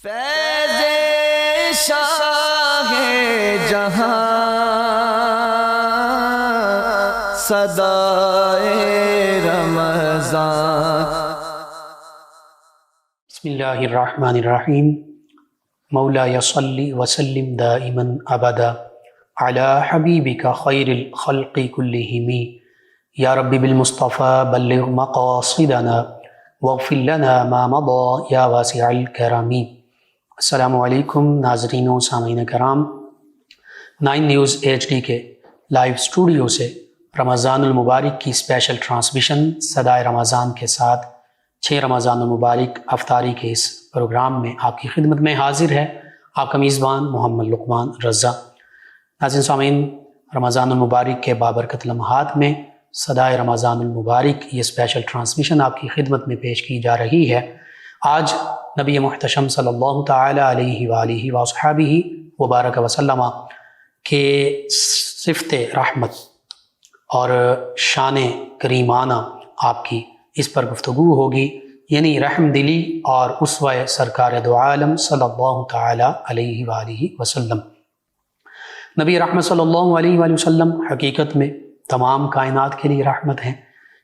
فیض شاہ جہاں صدائے رمضان۔ بسم اللہ الرحمن الرحیم۔ مولا صلی وسلم دائما ابدا علی حبیبک خیر الخلق کلہم، یا رب بالمصطفیٰ بلغ مقاصدنا واغفر لنا ما مضى یا واسع الکرم۔ السلام علیکم ناظرین و سامعین کرام، 9 نیوز HD کے لائیو اسٹوڈیو سے رمضان المبارک کی اسپیشل ٹرانسمیشن صدائے رمضان کے ساتھ 6 رمضان المبارک افطاری کے اس پروگرام میں آپ کی خدمت میں حاضر ہے آپ کا میزبان محمد لقمان رضا۔ ناظرین سامعین، رمضان المبارک کے بابرکت لمحات میں صدائے رمضان المبارک یہ اسپیشل ٹرانسمیشن آپ کی خدمت میں پیش کی جا رہی ہے۔ آج نبی محتشم صلی اللہ تعالی علیہ وآلہ وصحبہ وبارک وسلم کے صفت رحمت اور شان کریمانہ آپ کی اس پر گفتگو ہوگی، یعنی رحم دلی اور اسوہ سرکار دو عالم صلی اللہ تعالی علیہ وآلہ وسلم۔ نبی رحمت صلی اللہ علیہ وآلہ وسلم حقیقت میں تمام کائنات کے لیے رحمت ہیں۔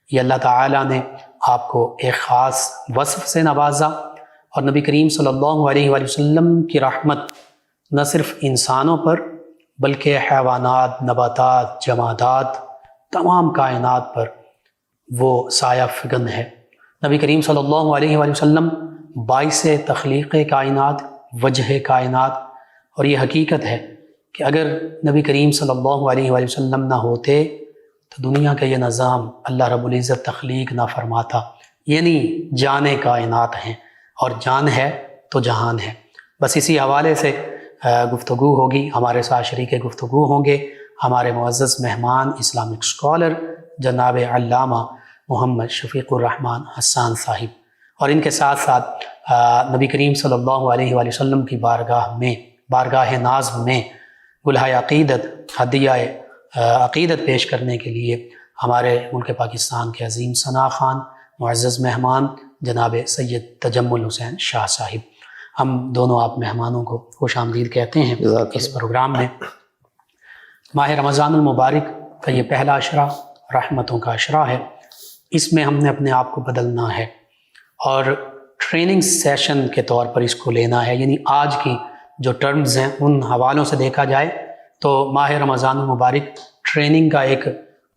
یہ اللہ تعالیٰ نے آپ کو ایک خاص وصف سے نوازا، اور نبی کریم صلی اللہ علیہ وآلہ وسلم کی رحمت نہ صرف انسانوں پر بلکہ حیوانات، نباتات، جمادات، تمام کائنات پر وہ سایہ فگن ہے۔ نبی کریم صلی اللہ علیہ وآلہ وسلم باعث تخلیق کائنات، وجہ کائنات، اور یہ حقیقت ہے کہ اگر نبی کریم صلی اللہ علیہ وآلہ وسلم نہ ہوتے تو دنیا کا یہ نظام اللہ رب العزت تخلیق نہ فرماتا۔ یعنی جان کائنات ہیں، اور جان ہے تو جہان ہے۔ بس اسی حوالے سے گفتگو ہوگی، ہمارے ساتھ شریک گفتگو ہوں گے ہمارے معزز مہمان اسلامک اسکالر جناب علامہ محمد شفیق الرحمان حسان صاحب، اور ان کے ساتھ ساتھ نبی کریم صلی اللہ علیہ وآلہ وسلم کی بارگاہ ناز میں گلہ عقیدت، ہدیہ عقیدت پیش کرنے کے لیے ہمارے ملک پاکستان کے عظیم ثنا خان معزز مہمان جناب سید تجمل حسین شاہ صاحب۔ ہم دونوں آپ مہمانوں کو خوش آمدید کہتے ہیں اس پروگرام میں۔ ماہ رمضان المبارک کا یہ پہلا عشرہ رحمتوں کا عشرہ ہے۔ اس میں ہم نے اپنے آپ کو بدلنا ہے اور ٹریننگ سیشن کے طور پر اس کو لینا ہے، یعنی آج کی جو ٹرمز ہیں ان حوالوں سے دیکھا جائے تو ماہ رمضان المبارک ٹریننگ کا ایک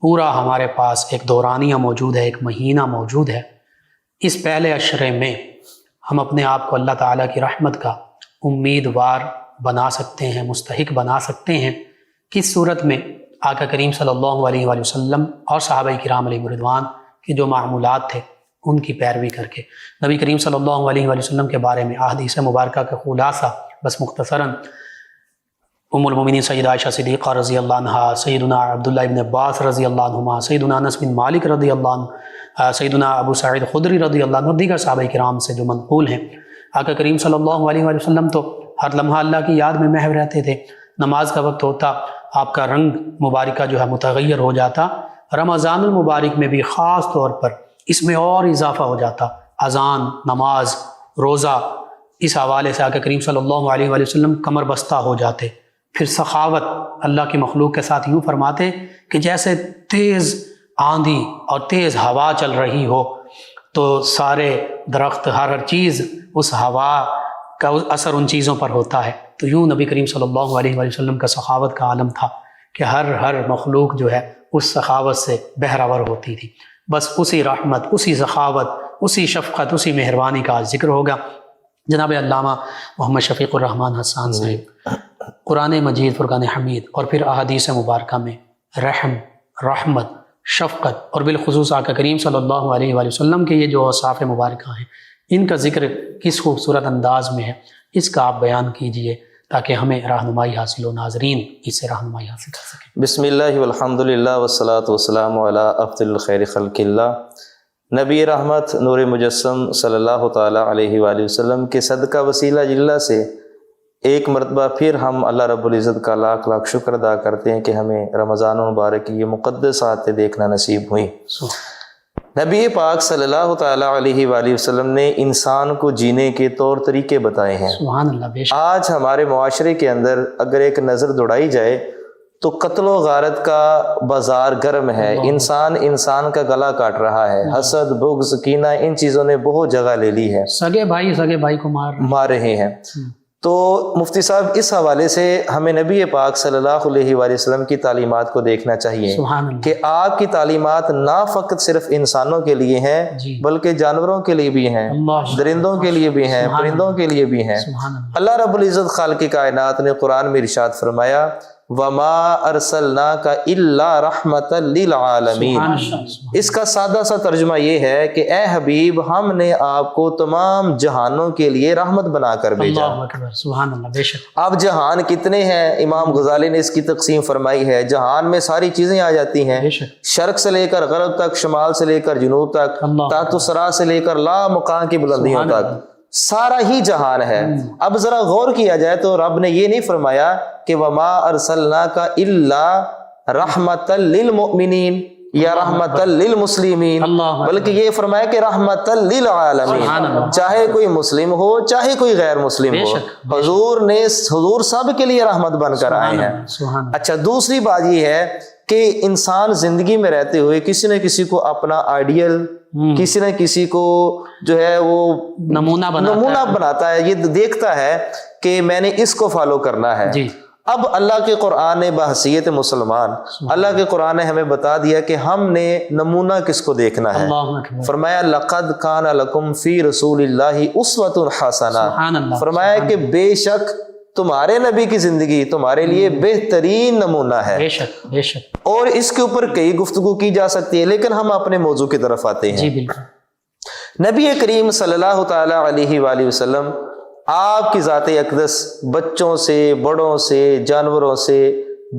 پورا ہمارے پاس ایک دورانیہ موجود ہے، ایک مہینہ موجود ہے۔ اس پہلے عشرے میں ہم اپنے آپ کو اللہ تعالیٰ کی رحمت کا امیدوار بنا سکتے ہیں، مستحق بنا سکتے ہیں۔ کس صورت میں؟ آقا کریم صلی اللہ علیہ وآلہ وسلم اور صحابہ کرام علیہ رضوان کے جو معمولات تھے ان کی پیروی کر کے۔ نبی کریم صلی اللہ علیہ وآلہ وسلم کے بارے میں احادیث مبارکہ کا خلاصہ بس مختصراً، ام المومنین سیدہ عائشہ صدیقہ رضی اللہ عنہا، سیدنا عبداللہ ابن عباس رضی اللہ عنہما، سیدنا انس بن مالک رضی اللہ عنہ، سیدنا ابو سعید خدری رضی اللہ عنہ، دیگر صحابہ کرام سے جو منقول ہیں۔ آقا کریم صلی اللہ علیہ وآلہ وسلم تو ہر لمحہ اللہ کی یاد میں محو رہتے تھے۔ نماز کا وقت ہوتا آپ کا رنگ مبارکہ جو ہے متغیر ہو جاتا۔ رمضان المبارک میں بھی خاص طور پر اس میں اور اضافہ ہو جاتا، اذان، نماز، روزہ۔ اس حوالے سے آقا کریم صلی اللہ علیہ وآلہ وسلم کمر بستہ ہو جاتے۔ پھر سخاوت اللہ کی مخلوق کے ساتھ یوں فرماتے کہ جیسے تیز آندھی اور تیز ہوا چل رہی ہو تو سارے درخت، ہر چیز اس ہوا کا اثر ان چیزوں پر ہوتا ہے، تو یوں نبی کریم صلی اللہ علیہ وآلہ وسلم کا سخاوت کا عالم تھا کہ ہر مخلوق جو ہے اس سخاوت سے بہرور ہوتی تھی۔ بس اسی رحمت، اسی سخاوت، اسی شفقت، اسی مہربانی کا ذکر ہوگا۔ جناب علامہ محمد شفیق الرحمان حسان صاحب قرآن مجید، فرقان حمید اور پھر احادیث مبارکہ میں رحم، رحمت، شفقت اور بالخصوص آقا کریم صلی اللہ علیہ وآلہ وسلم کے یہ جو اوصاف مبارکہ ہیں ان کا ذکر کس خوبصورت انداز میں ہے، اس کا آپ بیان کیجئے تاکہ ہمیں رہنمائی حاصل ہو، ناظرین اس سے رہنمائی حاصل کر سکیں۔ بسم اللہ والحمدللہ والصلاة والسلام علی افضل الخیر خلق اللہ، نبی رحمت نور مجسم صلی اللہ تعالی علیہ وآلہ وسلم کے صدقہ وسیلہ جلہ سے ایک مرتبہ پھر ہم اللہ رب العزت کا لاکھ لاکھ شکر ادا کرتے ہیں کہ ہمیں رمضان المبارک کی یہ مقدس آتے دیکھنا نصیب ہوئی۔ نبی پاک صلی اللہ تعالیٰ علیہ وآلہ وسلم نے انسان کو جینے کے طور طریقے بتائے ہیں۔ سبحان اللہ، بے شک۔ آج ہمارے معاشرے کے اندر اگر ایک نظر دوڑائی جائے تو قتل و غارت کا بازار گرم ہے، انسان کا گلا کاٹ رہا ہے، حسد، بغض، کینہ، ان چیزوں نے بہت جگہ لے لی ہے، سگے بھائی کو مار رہے ہیں۔ تو مفتی صاحب اس حوالے سے ہمیں نبی پاک صلی اللہ علیہ وآلہ وسلم کی تعلیمات کو دیکھنا چاہیے سبحان اللہ، کہ آپ کی تعلیمات نہ فقط صرف انسانوں کے لیے ہیں جی، بلکہ جانوروں کے لیے بھی ہیں، اللہ، درندوں کے لیے بھی ہیں، سبحان پرندوں کے لیے بھی ہیں۔ سبحان اللہ، اللہ رب العزت خالق کائنات نے قرآن میں ارشاد فرمایا وَمَا أَرْسَلْنَاكَ إِلَّا رَحْمَةً لِّلْعَالَمِينَ۔ سبحان اللہ، اس کا سادہ سا ترجمہ یہ ہے کہ اے حبیب، ہم نے آپ کو تمام جہانوں کے لیے رحمت بنا کر بھیجا۔ اللہ اکبر، سبحان اللہ، بے شک۔ اب جہان کتنے ہیں؟ امام غزالی نے اس کی تقسیم فرمائی ہے، جہان میں ساری چیزیں آ جاتی ہیں، بے شک، شرق سے لے کر غرب تک، شمال سے لے کر جنوب تک، اللہ، تحت الثری سے لے کر لا مقام کی بلندیوں سبحان تک، اللہ، سارا ہی جہان ہے۔ اب ذرا غور کیا جائے تو رب نے یہ نہیں فرمایا کہ وما ارسلناک الا رحمۃ للمؤمنین یا رحمۃ للمسلمین، اللہ، بلکہ یہ فرمایا کہ رحمۃ للعالمین، سبحان اللہ، چاہے کوئی مسلم ہو چاہے کوئی غیر مسلم بے ہو، شک، حضور سب کے لیے رحمت بن کر آئے ہیں۔ سبحان اللہ، اچھا، دوسری بات یہ ہے کہ انسان زندگی میں رہتے ہوئے کسی نہ کسی کو اپنا آئیڈیل، کسی نہ کسی کو جو ہے وہ نمونہ بناتا ہے، یہ دیکھتا ہے کہ میں نے اس کو فالو کرنا ہے۔ جی، اب اللہ کے قرآن نے بحیثیت مسلمان، اللہ کے قرآن نے ہمیں بتا دیا کہ ہم نے نمونہ کس کو دیکھنا ہے۔ اللہ اکبر، فرمایا لقد کان لکم فی رسول اللہ اسوۃ حسنہ، سبحان اللہ، فرمایا کہ بے شک تمہارے نبی کی زندگی تمہارے لیے بہترین نمونہ ہے۔ بے شک، بے شک، اور اس کے اوپر کئی گفتگو کی جا سکتی ہے، لیکن ہم اپنے موضوع کی طرف آتے ہیں۔ جی بالکل۔ نبی کریم صلی اللہ تعالی علیہ وآلہ وسلم، آپ کی ذات اقدس بچوں سے، بڑوں سے، جانوروں سے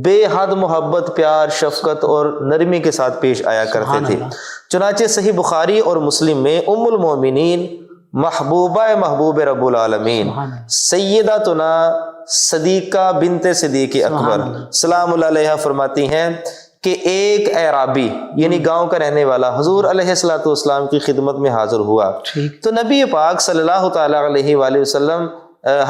بے حد محبت، پیار، شفقت اور نرمی کے ساتھ پیش آیا کرتے تھے۔ چنانچہ صحیح بخاری اور مسلم میں ام المومنین محبوب رب العالمین سیداتنا صدیقہ بنت صدیق اکبر سلام اللہ علیہ فرماتی ہیں کہ ایک اعرابی یعنی گاؤں کا رہنے والا حضور علیہ الصلوۃ والسلام کی خدمت میں حاضر ہوا، تو نبی پاک صلی اللہ تعالی علیہ وآلہ وسلم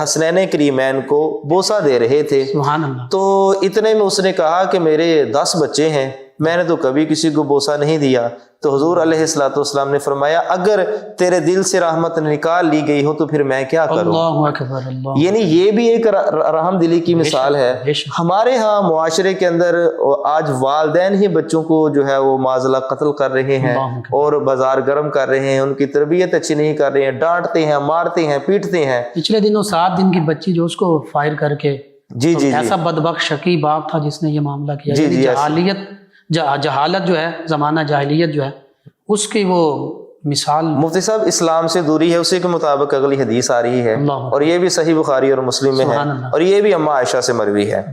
حسنین کریمین کو بوسہ دے رہے تھے۔ سبحان اللہ، تو اتنے میں اس نے کہا کہ میرے 10 بچے ہیں، میں نے تو کبھی کسی کو بوسہ نہیں دیا۔ تو حضور علیہ الصلوۃ والسلام نے فرمایا اگر تیرے دل سے رحمت نکال لی گئی ہو تو پھر میں کیا کروں؟ اللہ اکبر، اللہ، یعنی یہ بھی ایک رحم دلی کی مثال ہے۔ ہمارے ہاں معاشرے کے اندر آج والدین ہی بچوں کو جو ہے وہ معاذ قتل کر رہے ہیں اور بازار گرم کر رہے ہیں، ان کی تربیت اچھی نہیں کر رہے ہیں، ڈانٹتے ہیں، مارتے ہیں، پیٹتے ہیں۔ پچھلے دنوں 7 دن کی بچی جو اس کو فائر کر کے، جی ایسا بدبخت شقی باپ تھا جس نے یہ معاملہ کیا۔ جہالت جو ہے، زمانہ جاہلیت جو ہے، اس کی وہ مثال۔ مفتی صاحب اسلام سے دوری ہے، اسی کے مطابق اگلی حدیث آ رہی ہے اور یہ بھی صحیح بخاری اور مسلم میں ہے اور یہ بھی اماں عائشہ سے مروی ہے۔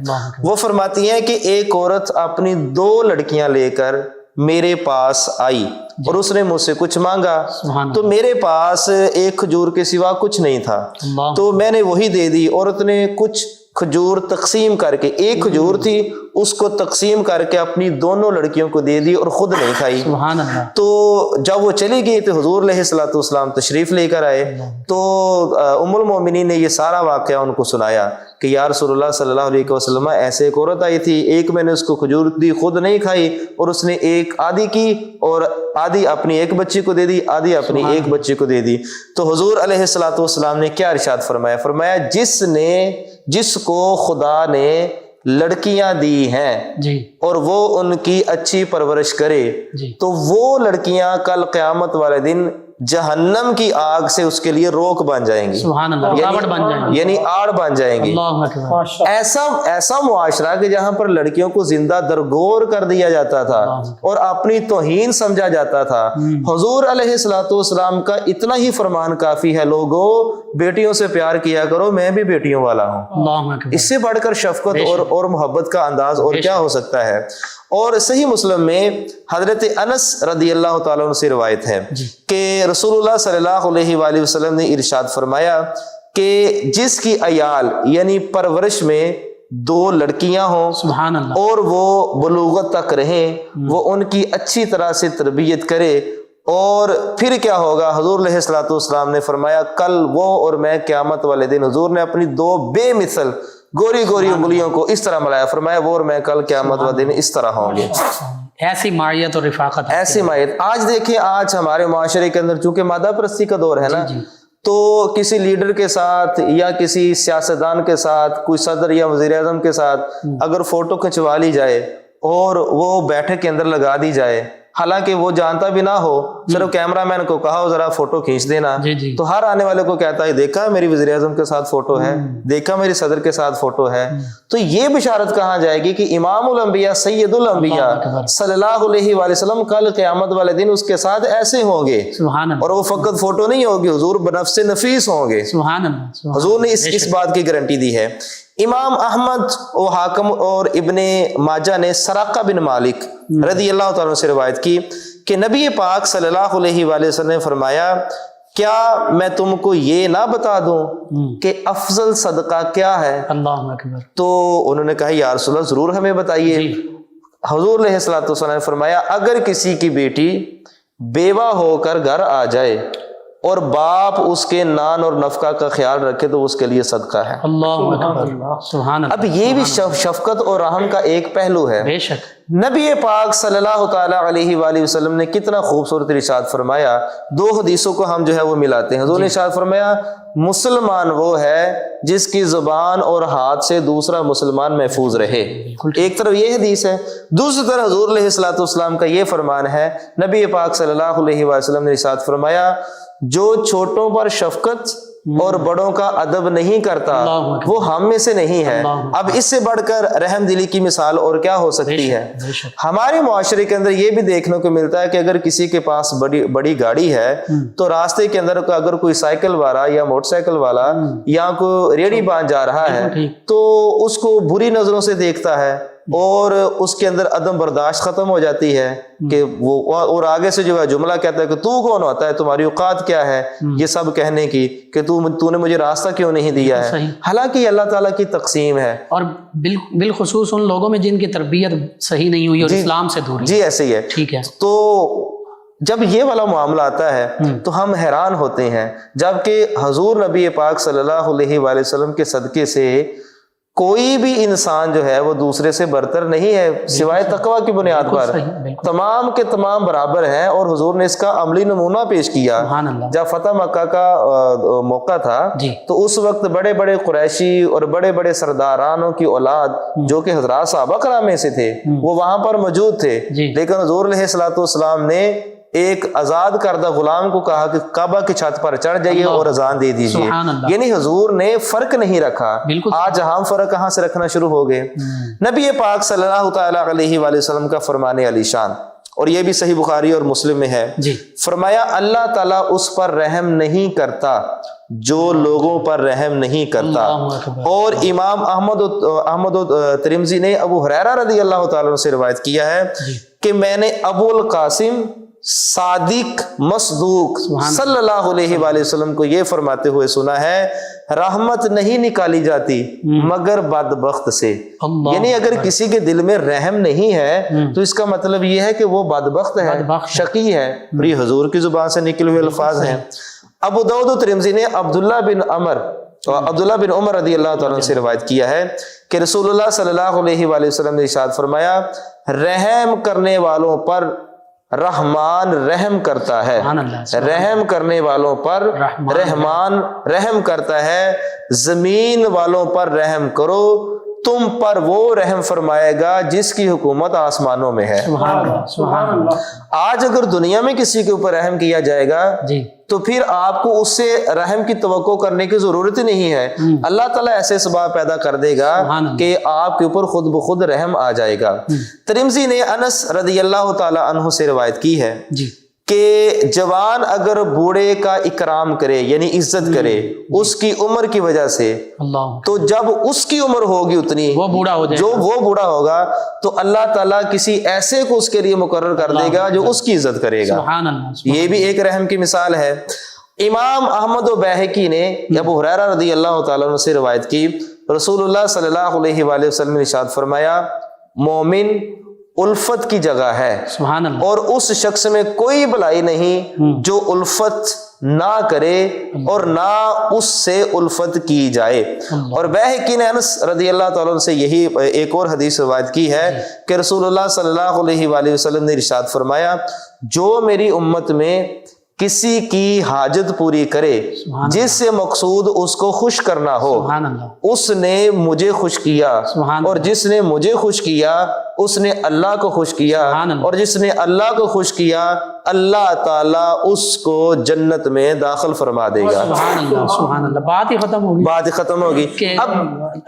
وہ فرماتی ہیں کہ ایک عورت اپنی 2 لڑکیاں لے کر میرے پاس آئی اور اس نے مجھ سے کچھ مانگا، تو میرے پاس ایک کھجور کے سوا کچھ نہیں تھا، تو میں نے وہی دے دی۔ عورت نے کچھ کھجور تقسیم کر کے، ایک کھجور تھی اس کو تقسیم کر کے اپنی دونوں لڑکیوں کو دے دی اور خود نہیں کھائی۔ سبحان اللہ۔ تو جب وہ چلی گئی تو حضور علیہ الصلوۃ والسلام تشریف لے کر آئے، تو ام المومنین نے یہ سارا واقعہ ان کو سنایا کہ یا رسول اللہ صلی اللہ علیہ وسلم، ایسے ایک عورت آئی تھی، ایک میں نے اس کو کھجور دی، خود نہیں کھائی، اور اس نے ایک آدھی کی اور آدھی اپنی ایک بچی کو دے دی، آدھی اپنی ایک بچی کو دے دی۔ تو حضور علیہ الصلوۃ والسلام نے کیا ارشاد فرمایا؟ فرمایا جس کو خدا نے لڑکیاں دی ہیں اور وہ ان کی اچھی پرورش کرے تو وہ لڑکیاں کل قیامت والے دن جہنم کی آگ سے اس کے لیے روک بن جائیں گی، سبحان اللہ، یعنی آڑ بن جائیں گی۔ ایسا معاشرہ کہ جہاں پر لڑکیوں کو زندہ درگور کر دیا جاتا تھا اور اپنی توہین سمجھا جاتا تھا۔ حضور علیہ الصلوۃ والسلام کا اتنا ہی فرمان کافی ہے، لوگوں بیٹیوں سے پیار کیا کرو، میں بھی بیٹیوں والا ہوں۔ اس سے بڑھ کر شفقت اور محبت کا انداز اور کیا ہو سکتا ہے؟ اور صحیح مسلم میں حضرت انس رضی اللہ تعالیٰ عنہ سے روایت ہے کہ رسول اللہ صلی اللہ علیہ وآلہ وسلم نے ارشاد فرمایا کہ جس کی عیال یعنی پرورش میں 2 لڑکیاں ہوں سبحان اللہ، اور وہ بلوغت تک رہیں، وہ ان کی اچھی طرح سے تربیت کرے اور پھر کیا ہوگا؟ حضور علیہ الصلوۃ والسلام نے فرمایا کل وہ اور میں قیامت والے دن، حضور نے اپنی دو بے مثل گوری گوری انگلیوں کو اس طرح ملایا، فرمایا وہ اور میں کل قیامت والے دن اس طرح ہوں گے۔ ایسی معیت اور رفاقت، ایسی معیت۔ آج دیکھیں، آج ہمارے معاشرے کے اندر چونکہ مادہ پرستی کا دور ہے نا، تو کسی لیڈر کے ساتھ یا کسی سیاستدان کے ساتھ، کوئی صدر یا وزیر اعظم کے ساتھ اگر فوٹو کھنچوا لی جائے اور وہ بیٹھک کے اندر لگا دی جائے، حالانکہ وہ جانتا بھی نہ ہو، صرف کیمرہ مین کو کہا ہو ذرا فوٹو کھینچ دینا، تو ہر آنے والے کو کہتا ہے دیکھا میری وزیر اعظم کے ساتھ فوٹو ہے، دیکھا میری صدر کے ساتھ فوٹو ہے۔ تو یہ بشارت کہاں جائے گی کہ امام الانبیاء سید الانبیاء صلی اللہ علیہ وآلہ وسلم کل قیامت والے دن اس کے ساتھ ایسے ہوں گے، اور وہ فقط فوٹو نہیں ہوگی، حضور بنفس نفیس ہوں گے۔ حضور نے اس بات کی گارنٹی دی ہے۔ امام احمد و حاکم اور ابن ماجہ نے سراقہ بن مالک رضی اللہ تعالیٰ عنہ سے روایت کی کہ نبی پاک صلی اللہ علیہ وآلہ وسلم نے فرمایا کیا میں تم کو یہ نہ بتا دوں کہ افضل صدقہ کیا ہے؟ اللہ اکبر۔ تو انہوں نے کہا یا رسول اللہ ضرور ہمیں بتائیے۔ حضور علیہ الصلوۃ والسلام نے فرمایا اگر کسی کی بیٹی بیوہ ہو کر گھر آ جائے اور باپ اس کے نان اور نفقہ کا خیال رکھے تو اس کے لیے صدقہ ہے۔ اللہ اکبر، سبحان اللہ۔ اب یہ بھی شفقت اور رحم کا ایک پہلو ہے۔ بے شک نبی پاک صلی اللہ تعالیٰ علیہ وآلہ وسلم نے کتنا خوبصورت ارشاد فرمایا، دو حدیثوں کو ہم جو ہے وہ ملاتے ہیں۔ حضور نے ارشاد فرمایا مسلمان وہ ہے جس کی زبان اور ہاتھ سے دوسرا مسلمان محفوظ رہے۔ ایک طرف یہ حدیث ہے، دوسری طرف حضور علیہ الصلوۃ والسلام کا یہ فرمان ہے، نبی پاک صلی اللہ علیہ وآلہ وسلم نے ارشاد فرمایا جو چھوٹوں پر شفقت اور بڑوں کا ادب نہیں کرتا وہ ہم میں سے نہیں ہے۔ اب اس سے بڑھ کر رحم دلی کی مثال اور کیا ہو سکتی ہے؟ ہمارے معاشرے کے اندر یہ بھی دیکھنے کو ملتا ہے کہ اگر کسی کے پاس بڑی گاڑی ہے تو راستے کے اندر اگر کوئی سائیکل والا یا موٹر سائیکل والا یا کوئی ریڑھی باندھ جا رہا ہے تو اس کو بری نظروں سے دیکھتا ہے اور اس کے اندر عدم برداشت ختم ہو جاتی ہے کہ وہ اور آگے سے جو ہے جملہ کہتا ہے کہ تو کون ہوتا ہے، تمہاری اوقات کیا ہے یہ سب کہنے کی کہ تو نے مجھے راستہ کیوں نہیں دیا ہے؟ حالانکہ یہ اللہ تعالیٰ کی تقسیم ہے، اور بالخصوص ان لوگوں میں جن کی تربیت صحیح نہیں ہوئی اور اسلام سے دوری۔ جی ایسے ہی ہے۔ ٹھیک ہے، تو جب یہ والا معاملہ آتا ہے تو ہم حیران ہوتے ہیں، جبکہ حضور نبی پاک صلی اللہ علیہ وآلہ وسلم کے صدقے سے کوئی بھی انسان جو ہے وہ دوسرے سے برتر نہیں ہے سوائے تقویٰ کی بنیاد پر، تمام کے تمام برابر ہیں۔ اور حضور نے اس کا عملی نمونہ پیش کیا جب فتح مکہ کا موقع تھا تو اس وقت بڑے بڑے قریشی اور بڑے بڑے سردارانوں کی اولاد جو کہ حضرات صحابہ کرام میں سے تھے وہ وہاں پر موجود تھے، لیکن حضور علیہ الصلوۃ والسلام نے ایک آزاد کردہ غلام کو کہا کہ کعبہ کی چھت پر چڑھ جائیے اور اذان دے دیجیے، یعنی حضور نے فرق نہیں رکھا۔ آج ہم فرق کہاں سے رکھنا شروع ہو گئے؟ نبی پاک صلی اللہ تعالیٰ علیہ وآلہ وسلم کا فرمان علی شان، اور یہ بھی صحیح بخاری اور مسلم میں ہے، فرمایا اللہ تعالیٰ اس پر رحم نہیں کرتا جو لوگوں پر رحم نہیں کرتا۔ اور امام احمد و ترمذی نے ابو ہریرہ رضی اللہ تعالیٰ سے روایت کیا ہے کہ میں نے ابو القاسم صادق مصدوق صلی اللہ علیہ وآلہ وسلم کو یہ فرماتے ہوئے سنا ہے رحمت نہیں نکالی جاتی مگر بدبخت سے، یعنی اگر کسی کے دل میں رحم نہیں ہے تو اس کا مطلب یہ ہے کہ وہ بدبخت ہے، شقی ہے۔ یہ حضور کی زبان سے نکلے ہوئے الفاظ ہیں۔ ابو داؤد و ترمذی نے عبداللہ بن عمر رضی اللہ تعالیٰ سے روایت کیا ہے کہ رسول اللہ صلی اللہ علیہ وآلہ وسلم نے ارشاد فرمایا رحم کرنے والوں پر رحمان رحم کرتا ہے، رحم کرنے والوں پر رحمان رحم کرتا ہے، زمین والوں پر رحم کرو تم پر وہ رحم فرمائے گا جس کی حکومت آسمانوں میں ہے۔ سبحان اللہ۔ آج اگر دنیا میں کسی کے اوپر رحم کیا جائے گا تو پھر آپ کو اس سے رحم کی توقع کرنے کی ضرورت ہی نہیں ہے، اللہ تعالیٰ ایسے اسباب پیدا کر دے گا کہ آپ کے اوپر خود بخود رحم آ جائے گا۔ ترمذی نے انس رضی اللہ تعالی عنہ سے روایت کی ہے کہ جوان اگر بوڑھے کا اکرام کرے یعنی عزت کرے اس کی عمر کی وجہ سے، تو جب اس کی عمر ہوگی اتنی وہ بوڑھا ہوگا تو اللہ تعالیٰ کسی ایسے کو اس کے لیے مقرر کر دے گا جو اس کی عزت کرے گا۔ یہ بھی ایک رحم کی مثال ہے۔ امام احمد و بیہقی نے ابو ہریرہ رضی اللہ تعالیٰ عنہ سے روایت کی، رسول اللہ صلی اللہ علیہ وآلہ وسلم نے ارشاد فرمایا مومن الفت کی جگہ ہے، سبحان اللہ، اور اس شخص میں کوئی بھلائی نہیں جو الفت نہ کرے اور نہ اس سے الفت کی جائے۔ اور بہقی نے انس رضی اللہ تعالیٰ عنہ سے یہی ایک اور حدیث روایت کی ہے کہ رسول اللہ صلی اللہ علیہ وآلہ وسلم نے ارشاد فرمایا، جو میری امت میں کسی کی حاجت پوری کرے جس سے مقصود اس کو خوش کرنا ہو، سبحان اللہ، اس نے مجھے خوش کیا، سبحان اور جس نے مجھے خوش کیا اس نے اللہ کو خوش کیا، سبحان اللہ، اور جس نے اللہ کو خوش کیا اللہ تعالیٰ اس کو جنت میں داخل فرما دے گا۔ سبحان اللہ، سبحان اللہ، بات ہی ختم ہوگی بات ختم ہوگی۔ کہ اب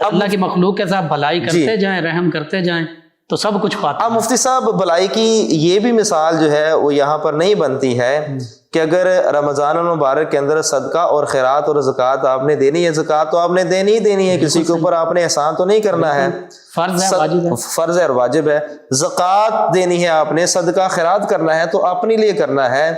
اللہ کی مخلوق کے ساتھ بھلائی کرتے جائیں، رحم کرتے جائیں تو سب کچھ پاتے اب مفتی صاحب بھلائی کی یہ بھی مثال جو ہے وہ یہاں پر نہیں بنتی ہے کہ اگر رمضان المبارک کے اندر صدقہ اور خیرات اور زکوٰۃ آپ نے دینی ہے، زکوٰۃ تو آپ نے دینی ہی دینی ہے، کسی کے اوپر آپ نے احسان تو نہیں کرنا ہے، فرض ہے، واجب ہے، فرض ہے اور واجب ہے، زکوٰۃ دینی ہے آپ نے، صدقہ خیرات کرنا ہے تو اپنے لیے کرنا ہے،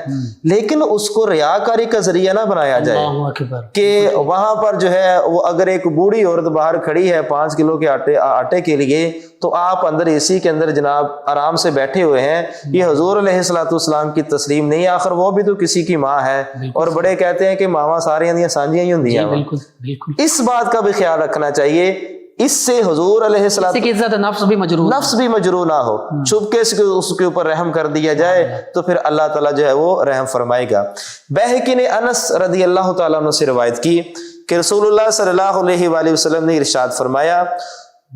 لیکن اس کو ریاکاری کا ذریعہ نہ بنایا جائے اللہ اکبر، کہ وہاں پر جو ہے وہ اگر ایک بوڑھی عورت باہر کھڑی ہے 5 کلو کے آٹے کے لیے تو آپ اندر اسی کے اندر جناب آرام سے بیٹھے ہوئے ہیں، یہ حضور علیہ الصلوۃ والسلام کی تسلیم نہیں، آخر وہ بھی تو کسی کی ماں ہے، اور بڑے کہتے ہیں کہ ماما ساری اندیاں سانجیاں ہی ہوندی ہیں، بالکل بالکل، اس بات کا بھی خیال رکھنا چاہیے، اس سے حضور علیہ الصلوۃ کسی کی عزت نفس بھی مجروح، نفس بھی مجروح نہ ہو، چھپکے سے اس کے اوپر رحم کر دیا جائے تو پھر اللہ تعالیٰ جو ہے وہ رحم فرمائے گا۔ بہقی نے انس رضی اللہ تعالیٰ عنہ سے روایت کی کہ رسول اللہ صلی اللہ علیہ وآلہ وسلم نے ارشاد فرمایا،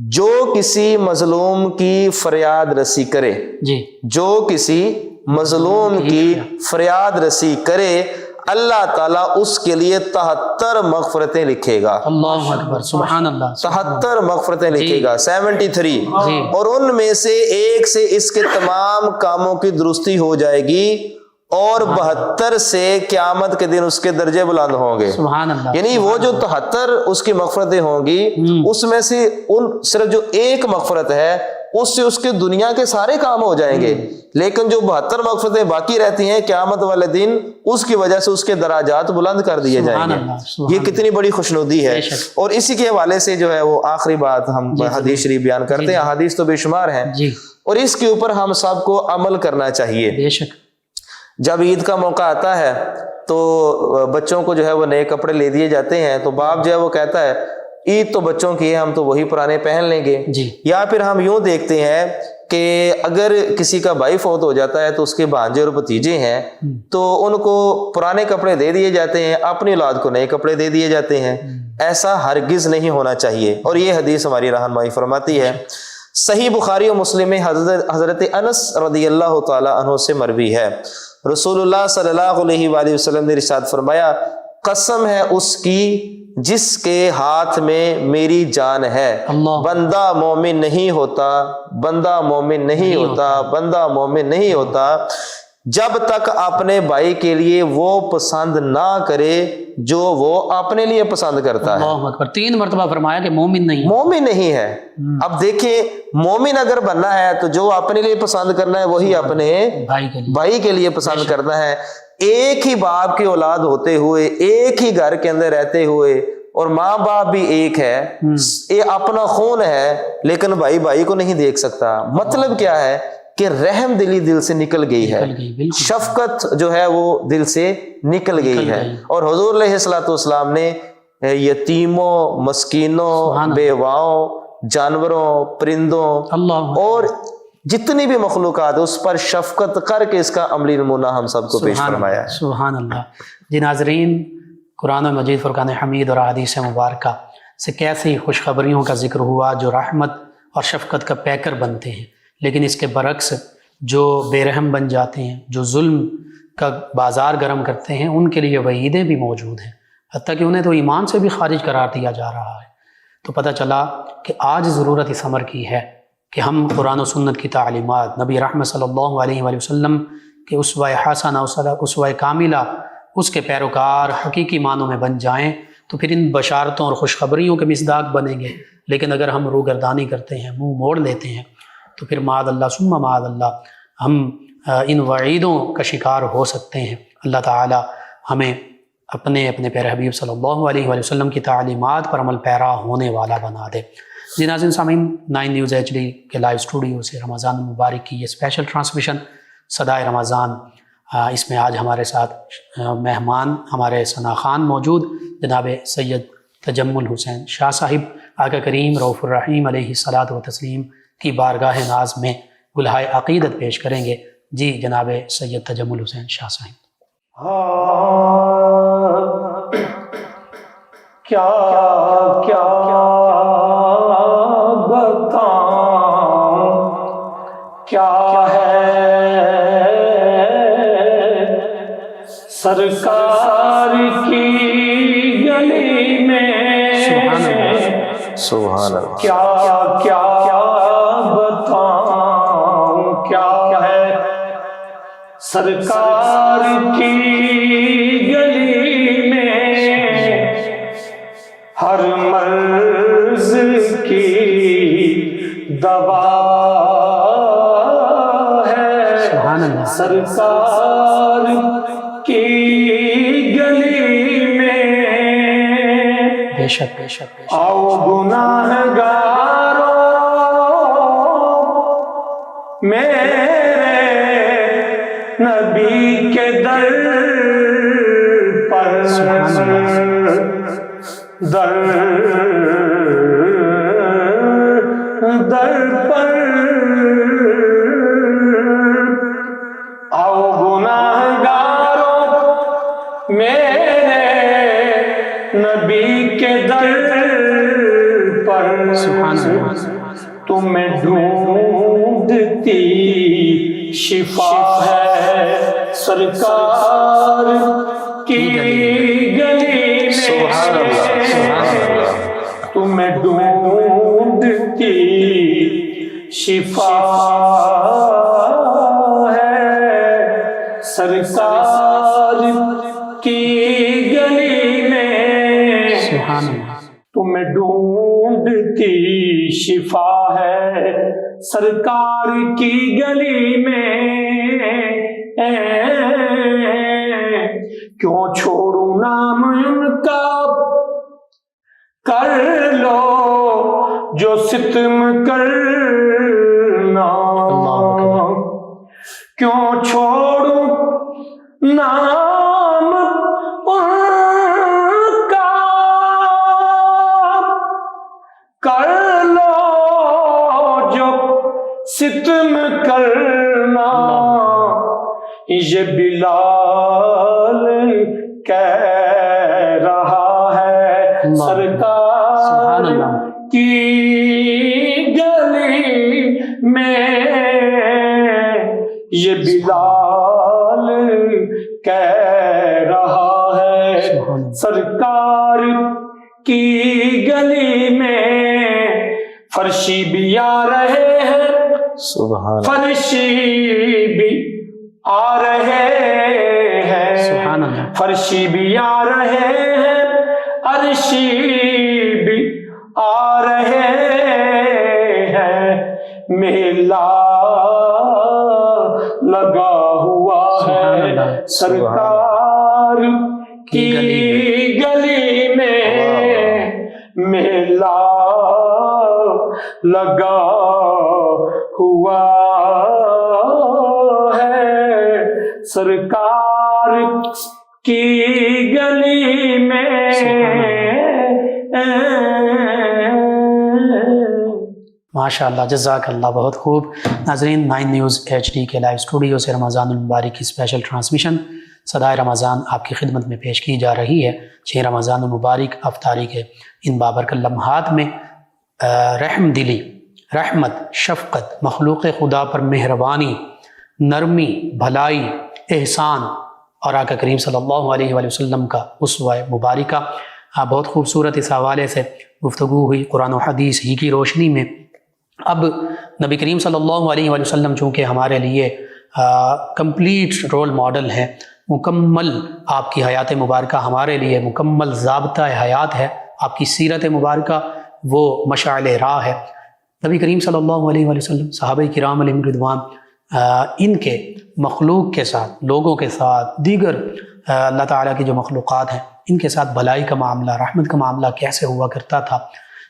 جو کسی مظلوم کی فریاد رسی کرے، جی، جو کسی مظلوم کی فریاد رسی کرے اللہ تعالیٰ اس کے لیے 73 مغفرتیں لکھے گا، اللہ اکبر، سبحان اللہ، 73 مغفرتیں لکھے گا، 73، جی، اور ان میں سے ایک سے اس کے تمام کاموں کی درستی ہو جائے گی، اور 72 سے قیامت کے دن اس کے درجے بلند ہوں گے، سبحان اللہ، یعنی وہ جو 73 اس کی مغفرتیں ہوں گی اس میں سے صرف جو ایک مغفرت ہے اس سے اس کے دنیا کے سارے کام ہو جائیں گے، لیکن جو 72 مغفرتیں باقی رہتی ہیں قیامت والے دن اس کی وجہ سے اس کے دراجات بلند کر دیے جائیں گے۔ یہ کتنی بڑی خوشنودی ہے، اور اسی کے حوالے سے جو ہے وہ آخری بات ہم حدیث شریف بیان کرتے ہیں، احادیث تو بے شمار ہیں اور اس کے اوپر ہم سب کو عمل کرنا چاہیے۔ بے شک، جب عید کا موقع آتا ہے تو بچوں کو جو ہے وہ نئے کپڑے لے دیے جاتے ہیں، تو باپ جو ہے وہ کہتا ہے عید تو بچوں کی ہے، ہم تو وہی پرانے پہن لیں گے، یا پھر ہم یوں دیکھتے ہیں کہ اگر کسی کا بھائی فوت ہو جاتا ہے تو اس کے بھانجے اور بھتیجے ہیں تو ان کو پرانے کپڑے دے دیے جاتے ہیں، اپنی اولاد کو نئے کپڑے دے دیے جاتے ہیں، ایسا ہرگز نہیں ہونا چاہیے، اور یہ حدیث ہماری رہنمائی فرماتی ہے۔ صحیح بخاری و مسلم میں حضرت انس رضی اللہ تعالی عنہ سے مروی ہے، رسول اللہ صلی اللہ علیہ وآلہ وسلم نے ارشاد فرمایا، قسم ہے اس کی جس کے ہاتھ میں میری جان ہے، بندہ مومن نہیں ہوتا، بندہ مومن نہیں ہوتا، بندہ مومن نہیں ہوتا جب تک اپنے بھائی کے لیے وہ پسند نہ کرے جو وہ اپنے لیے پسند کرتا ہے۔ اللہ اکبر، 3 مرتبہ فرمایا کہ مومن نہیں، مومن نہیں ہے۔ اب دیکھیں مومن اگر بننا ہے تو جو اپنے لیے پسند کرنا ہے وہی اپنے بھائی کے لیے پسند کرنا ہے۔ ایک ہی باپ کی اولاد ہوتے ہوئے، ایک ہی گھر کے اندر رہتے ہوئے، اور ماں باپ بھی ایک ہے، یہ اپنا خون ہے، لیکن بھائی بھائی کو نہیں دیکھ سکتا۔ مطلب کیا ہے کہ رحم دلی دل سے نکل گئی ہے، شفقت جو ہے وہ دل سے نکل گئی ہے، اور حضور علیہ الصلوۃ والسلام نے یتیموں، مسکینوں، بیواؤں، جانوروں، پرندوں اور جتنی بھی مخلوقات اس پر شفقت کر کے اس کا عملی نمونہ ہم سب کو پیش فرمایا ہے۔ سبحان اللہ۔ جی ناظرین، قرآن مجید فرقان حمید اور احادیث مبارکہ سے کیسی خوشخبریوں کا ذکر ہوا جو رحمت اور شفقت کا پیکر بنتے ہیں، لیکن اس کے برعکس جو بے رحم بن جاتے ہیں، جو ظلم کا بازار گرم کرتے ہیں، ان کے لیے وعیدیں بھی موجود ہیں، حتیٰ کہ انہیں تو ایمان سے بھی خارج قرار دیا جا رہا ہے۔ تو پتہ چلا کہ آج ضرورت اس امر کی ہے کہ ہم قرآن و سنت کی تعلیمات، نبی رحمت صلی اللہ علیہ وآلہ وسلم کے اسوہ حسنہ، اسوہ کاملہ، اس کے پیروکار حقیقی معنوں میں بن جائیں، تو پھر ان بشارتوں اور خوشخبریوں کے مصداق بنیں گے۔ لیکن اگر ہم روگردانی کرتے ہیں، منہ موڑ لیتے ہیں، تو پھر معاذ اللہ ثم معاذ اللہ ہم ان وعیدوں کا شکار ہو سکتے ہیں۔ اللہ تعالی ہمیں اپنے پیارے حبیب صلی اللہ علیہ وآلہ وسلم کی تعلیمات پر عمل پیرا ہونے والا بنا دے۔ جی ناظرین سامعین، 9 نیوز ایچ ڈی کے لائیو اسٹوڈیو سے رمضان المبارک کی یہ اسپیشل ٹرانسمیشن صدائے رمضان، اس میں آج ہمارے ساتھ مہمان ہمارے ثنا خان موجود، جناب سید تجمل حسین شاہ صاحب آقا کریم رؤوف الرحیم علیہ الصلاۃ والتسلیم کی بارگاہ ناز میں گلہائے عقیدت پیش کریں گے۔ جی جناب سید تجمل حسین شاہ صاحب۔ کیا کیا بتاؤں، کیا ہے سرکار کی گلی میں، سبحان اللہ، کیا کیا بتاؤں، کیا ہے سرکار کی گلی میں، ہر مرض کی دوا ہے سرکار کی گلی میں۔ بے شک بے شک بے شک۔ آؤ گناہگاروں میرے نبی کے در پر، در پر آؤ گناہگاروں میرے نبی کے در پر، تمہیں ڈھونڈتی شفا ہے سرکار کی گلی میں، تمہیں ڈھونڈتی شفا ہے سرکار کی گلی میں، تمہیں ڈھونڈتی شفا ہے سرکار کی گلی میں۔ کیوں چھوڑوں نام ان کا، کر لو جو ستم کرنا، کیوں چھوڑوں نام ان کا، کر لو جو ستم کرنا، یہ بلال کہہ رہا ہے سرکار کی گلی میں، یہ بلال کہہ رہا ہے سرکار کی گلی میں۔ فرشی بھی آ رہے ہیں، سبحان فرشی بھی آ رہے ہیں، فرشی بھی آ رہے ہیں، عرشی بھی آ رہے ہیں، میلہ لگا ہوا ہے سرکار کی گلی میں، میلہ لگا ہوا ہے سرکار کی گلی میں۔ ماشاء اللہ، جزاک اللہ، بہت خوب۔ ناظرین، 9 نیوز ایچ ڈی کے لائیو اسٹوڈیو سے رمضان المبارک کی اسپیشل ٹرانسمیشن صدائے رمضان آپ کی خدمت میں پیش کی جا رہی ہے۔ 6 رمضان المبارک افطاری کے ان بابرکت لمحات میں رحم دلی، رحمت، شفقت، مخلوق خدا پر مہربانی، نرمی، بھلائی، احسان اور آقا کریم صلی اللہ علیہ وآلہ وسلم کا اسوہ مبارکہ بہت خوبصورت اس حوالے سے گفتگو ہوئی قرآن و حدیث ہی کی روشنی میں۔ اب نبی کریم صلی اللہ علیہ وآلہ وسلم چونکہ ہمارے لیے کمپلیٹ رول ماڈل ہے، مکمل آپ کی حیات مبارکہ ہمارے لیے مکمل ضابطہ حیات ہے، آپ کی سیرت مبارکہ وہ مشعل راہ ہے۔ نبی کریم صلی اللہ علیہ وآلہ وسلم، صحابہ کرام علیہم رضوان، ان کے مخلوق کے ساتھ، لوگوں کے ساتھ، دیگر اللہ تعالیٰ کی جو مخلوقات ہیں ان کے ساتھ بھلائی کا معاملہ، رحمت کا معاملہ کیسے ہوا کرتا تھا،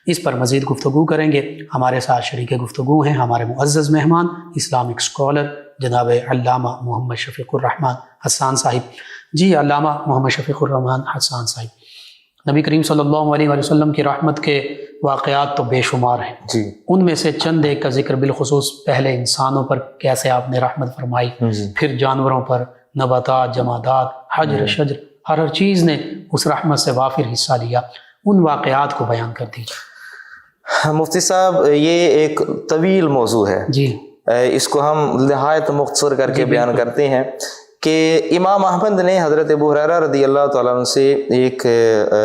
اس پر مزید گفتگو کریں گے۔ ہمارے ساتھ شریک گفتگو ہیں ہمارے معزز مہمان اسلامک اسکالر جناب علامہ محمد شفیق الرحمن حسان صاحب۔ جی علامہ محمد شفیق الرحمن حسان صاحب، نبی کریم صلی اللہ علیہ وسلم کی رحمت کے واقعات تو بے شمار ہیں جی ان میں سے چند ایک کا ذکر بالخصوص پہلے انسانوں پر کیسے آپ نے رحمت فرمائی، جی پھر جانوروں پر، نباتات، جمادات، حجر شجر، ہر چیز نے اس رحمت سے وافر حصہ لیا، ان واقعات کو بیان کر دیجیے۔ مفتی صاحب یہ ایک طویل موضوع ہے، جی اس کو ہم نہایت مختصر کر کے بیان کرتے ہیں کہ امام احمد نے حضرت ابو ہریرہ رضی اللہ تعالیٰ عنہ سے ایک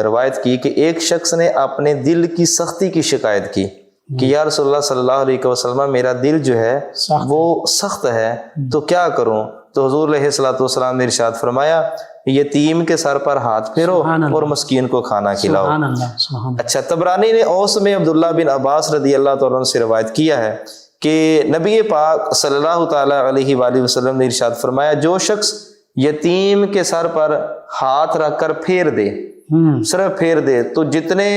روایت کی کہ ایک شخص نے اپنے دل کی سختی کی شکایت کی کہ یا رسول اللہ صلی اللہ علیہ وسلم میرا دل جو ہے وہ سخت ہے تو کیا کروں؟ تو حضور علیہ الصلوۃ والسلام نے ارشاد فرمایا یتیم کے سر پر ہاتھ پھیرو اور مسکین کو کھانا کھلاؤ۔ سبحان اللہ، سبحان اللہ۔ اچھا، طبرانی نے اوس میں عبداللہ بن عباس رضی اللہ تعالیٰ عنہ سے روایت کیا ہے کہ نبی پاک صلی اللہ تعالیٰ علیہ وآلہ وسلم نے ارشاد فرمایا جو شخص یتیم کے سر پر ہاتھ رکھ کر پھیر دے، صرف پھیر دے، تو جتنے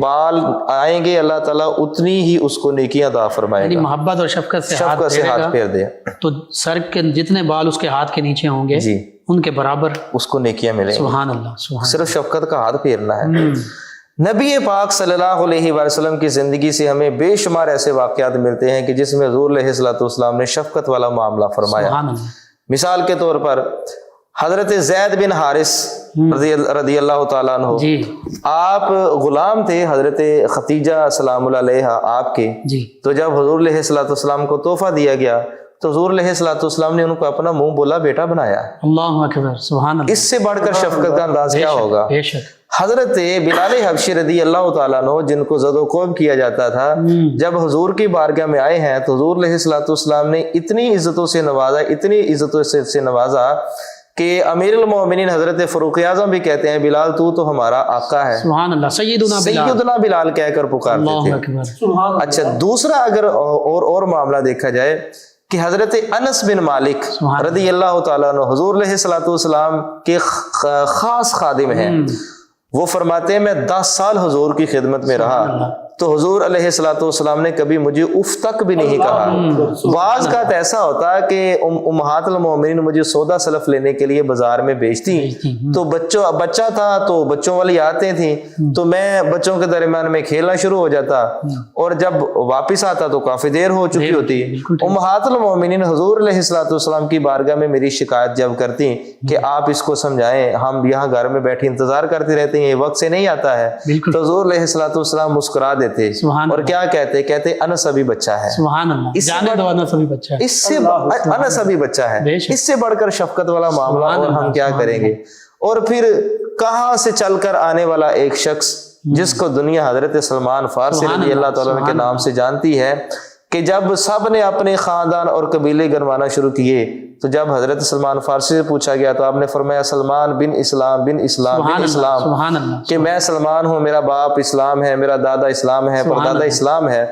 بال آئیں گے اللہ تعالیٰ اتنی ہی اس کو نیکیاں عطا فرمائے یعنی گا۔ محبت اور شفقت سے شفقت سے ہاتھ پھیر دے تو سر کے جتنے بال اس کے ہاتھ کے نیچے ہوں گے جی ان کے برابر اس کو نیکیاں ملیں گی۔ سبحان اللہ، سبحان صرف شفقت کا ہاتھ پھیرنا ہے۔ نبی پاک صلی اللہ علیہ وآلہ وسلم کی زندگی سے ہمیں بے شمار ایسے واقعات ملتے ہیں کہ جس میں حضور علیہ الصلوۃ والسلام نے شفقت والا معاملہ فرمایا۔ سبحان اللہ۔ مثال کے طور پر حضرت زید بن حارث رضی اللہ تعالیٰ عنہ، جی آپ غلام تھے حضرت ختیجہ سلام اللہ علیہ آپ کے، جی تو جب حضور علیہ الصلوۃ والسلام کو تحفہ دیا گیا تو حضور علیہ الصلوۃ والسلام نے ان کو اپنا منہ بولا بیٹا بنایا۔ اللہ اکبر، سبحان اللہ۔ اس سے بڑھ کر شفقت کا انداز بے کیا شک، ہوگا؟ بے شک۔ حضرت بلال حبشی رضی اللہ تعالیٰ عنہ جن کو زد و کوب کیا جاتا تھا، جب حضور کی بارگاہ میں آئے ہیں تو حضور علیہ الصلوۃ والسلام نے اتنی عزتوں سے نوازا، اتنی عزتوں سے نوازا کہ امیر المومنین حضرت فاروق اعظم بھی کہتے ہیں بلال تو ہمارا آقا ہے، سبحان اللہ، سیدنا بلال، سیدنا بلال کہہ کر پکارتے اللہ تھے۔ اکبر۔ اچھا، دوسرا اگر اور معاملہ دیکھا جائے کہ حضرت انس بن مالک رضی اللہ تعالیٰ عنہ حضور علیہ الصلوۃ والسلام کے خاص خادم ہیں، وہ فرماتے ہیں میں 10 سال حضور کی خدمت میں رہا تو حضور علیہ الصلوۃ والسلام نے کبھی مجھے اف تک بھی نہیں کہا۔ بعض کا ایسا ہوتا ہے کہ امہات المومنین مجھے سودا سلف لینے کے لیے بازار میں بیچتی، تو بچہ تھا تو بچوں والی آتے تھیں تو میں بچوں کے درمیان میں کھیلنا شروع ہو جاتا، اور جب واپس آتا تو کافی دیر ہو چکی ہوتی۔ امہات المومنین حضور علیہ الصلوۃ والسلام کی بارگاہ میں میری شکایت جب کرتی کہ آپ اس کو سمجھائیں، ہم یہاں گھر میں بیٹھے انتظار کرتے رہتے ہیں، یہ وقت سے نہیں آتا ہے، تو حضور علیہ الصلوۃ والسلام مسکرا دیتے اور کیا کہتے انس ابھی بچہ ہے۔ سبحان اللہ، جانے دو انس ابھی بچہ ہے، اس سے انس ابھی بچہ ہے، اس سے بڑھ کر شفقت والا معاملہ اور ہم کیا کریں گے؟ اور پھر کہاں سے چل کر آنے والا ایک شخص جس کو دنیا حضرت سلمان فارسی رضی اللہ تعالیٰ عنہ کے نام سے جانتی ہے کہ جب سب نے اپنے خاندان اور قبیلے گروانا شروع کیے تو جب حضرت سلمان فارسی سے پوچھا گیا تو آپ نے فرمایا سلمان بن اسلام بن اسلام بن اسلام، سبحان اللہ، کہ میں سلمان ہوں، میرا باپ اسلام ہے، میرا دادا اسلام ہے، پردادا اسلام ہے۔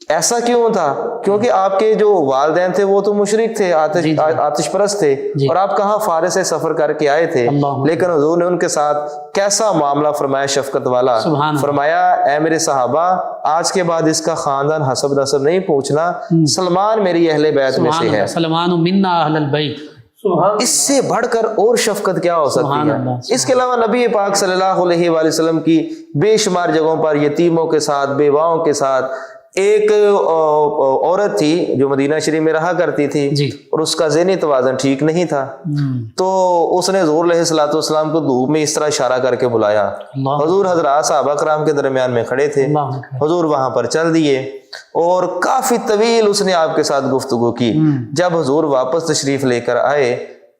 ایسا کیوں تھا؟ کیونکہ آپ کے جو والدین تھے وہ تو مشرک تھے، آتش پرست تھے، اور آپ کہاں فارس سے سفر کر کے آئے تھے، لیکن حضور نے ان کے ساتھ کیسا معاملہ فرمایا شفقت والا، فرمایا اے میرے صحابہ آج کے بعد اس کا خاندان حسب نسب نہیں پوچھنا، سلمان میری اہل بیت میں سے ہے، سلمان منا اہل البیت۔ اس سے بڑھ کر اور شفقت کیا ہو سکتی ہے؟ اس کے علاوہ نبی پاک صلی اللہ علیہ وآلہ وسلم کی بے شمار جگہوں پر یتیموں کے ساتھ، بیواؤں کے ساتھ، ایک عورت تھی جو مدینہ شریف میں رہا کرتی تھی اور اس کا ذہنی توازن ٹھیک نہیں تھا، تو اس نے حضور علیہ الصلوۃ والسلام کو دھوپ میں اس طرح اشارہ کر کے بلایا، حضور حضرات صحابہ کرام کے درمیان میں کھڑے تھے، حضور وہاں پر چل دیے اور کافی طویل اس نے آپ کے ساتھ گفتگو کی۔ جب حضور واپس تشریف لے کر آئے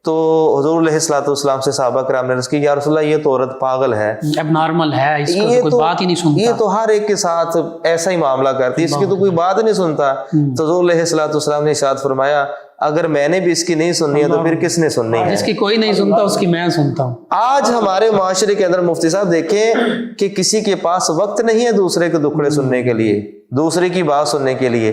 تو حضور علیہ الصلوۃ والسلام سے صحابہ کرام نے عرض کی یا رسول اللہ یہ تو عورت پاگل ہے، اب نارمل ہے، اس کو کوئی بات ہی نہیں سنتا، یہ تو ہر ایک کے ساتھ ایسا ہی معاملہ کرتی ہے، اس کی تو کوئی بات نہیں سنتا۔ تو حضور علیہ الصلوۃ والسلام نے ارشاد فرمایا اگر میں نے بھی اس کی نہیں سننی ہے تو پھر کس نے سننی ہے؟ جس کی کوئی نہیں سنتا اس کی میں سنتا ہوں۔ آج ہمارے معاشرے کے اندر مفتی صاحب دیکھیں کہ کسی کے پاس وقت نہیں ہے دوسرے کے دکھڑے سننے کے لیے، دوسرے کی بات سننے کے لیے،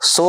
100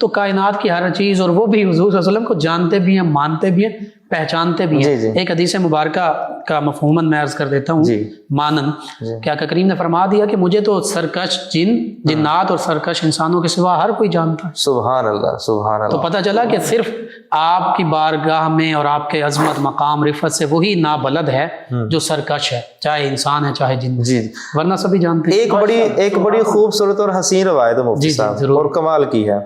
تو کائنات کی ہر چیز، اور وہ بھی حضور صلی اللہ علیہ وسلم کو جانتے بھی ہیں، مانتے بھی ہیں، پہچانتے بھی ہیں۔ ایک حدیث مبارکہ کا مفہوماً میں عرض کر دیتا ہوں مانن کہ آقا کریم نے فرما دیا کہ مجھے تو سرکش جنات اور سرکش انسانوں کے سوا ہر کوئی جانتا ہے۔ سبحان اللہ، سبحان اللہ۔ تو پتہ چلا کہ صرف آپ کی بارگاہ میں اور آپ کے عظمت مقام رفعت سے وہی نابلد ہے جو سرکش ہے، چاہے انسان ہے چاہے جن، ورنہ سبھی جانتے ہیں۔ ایک بڑی خوبصورت اور حسین روایت ہے مفتی صاحب، اور کمال کی ہے۔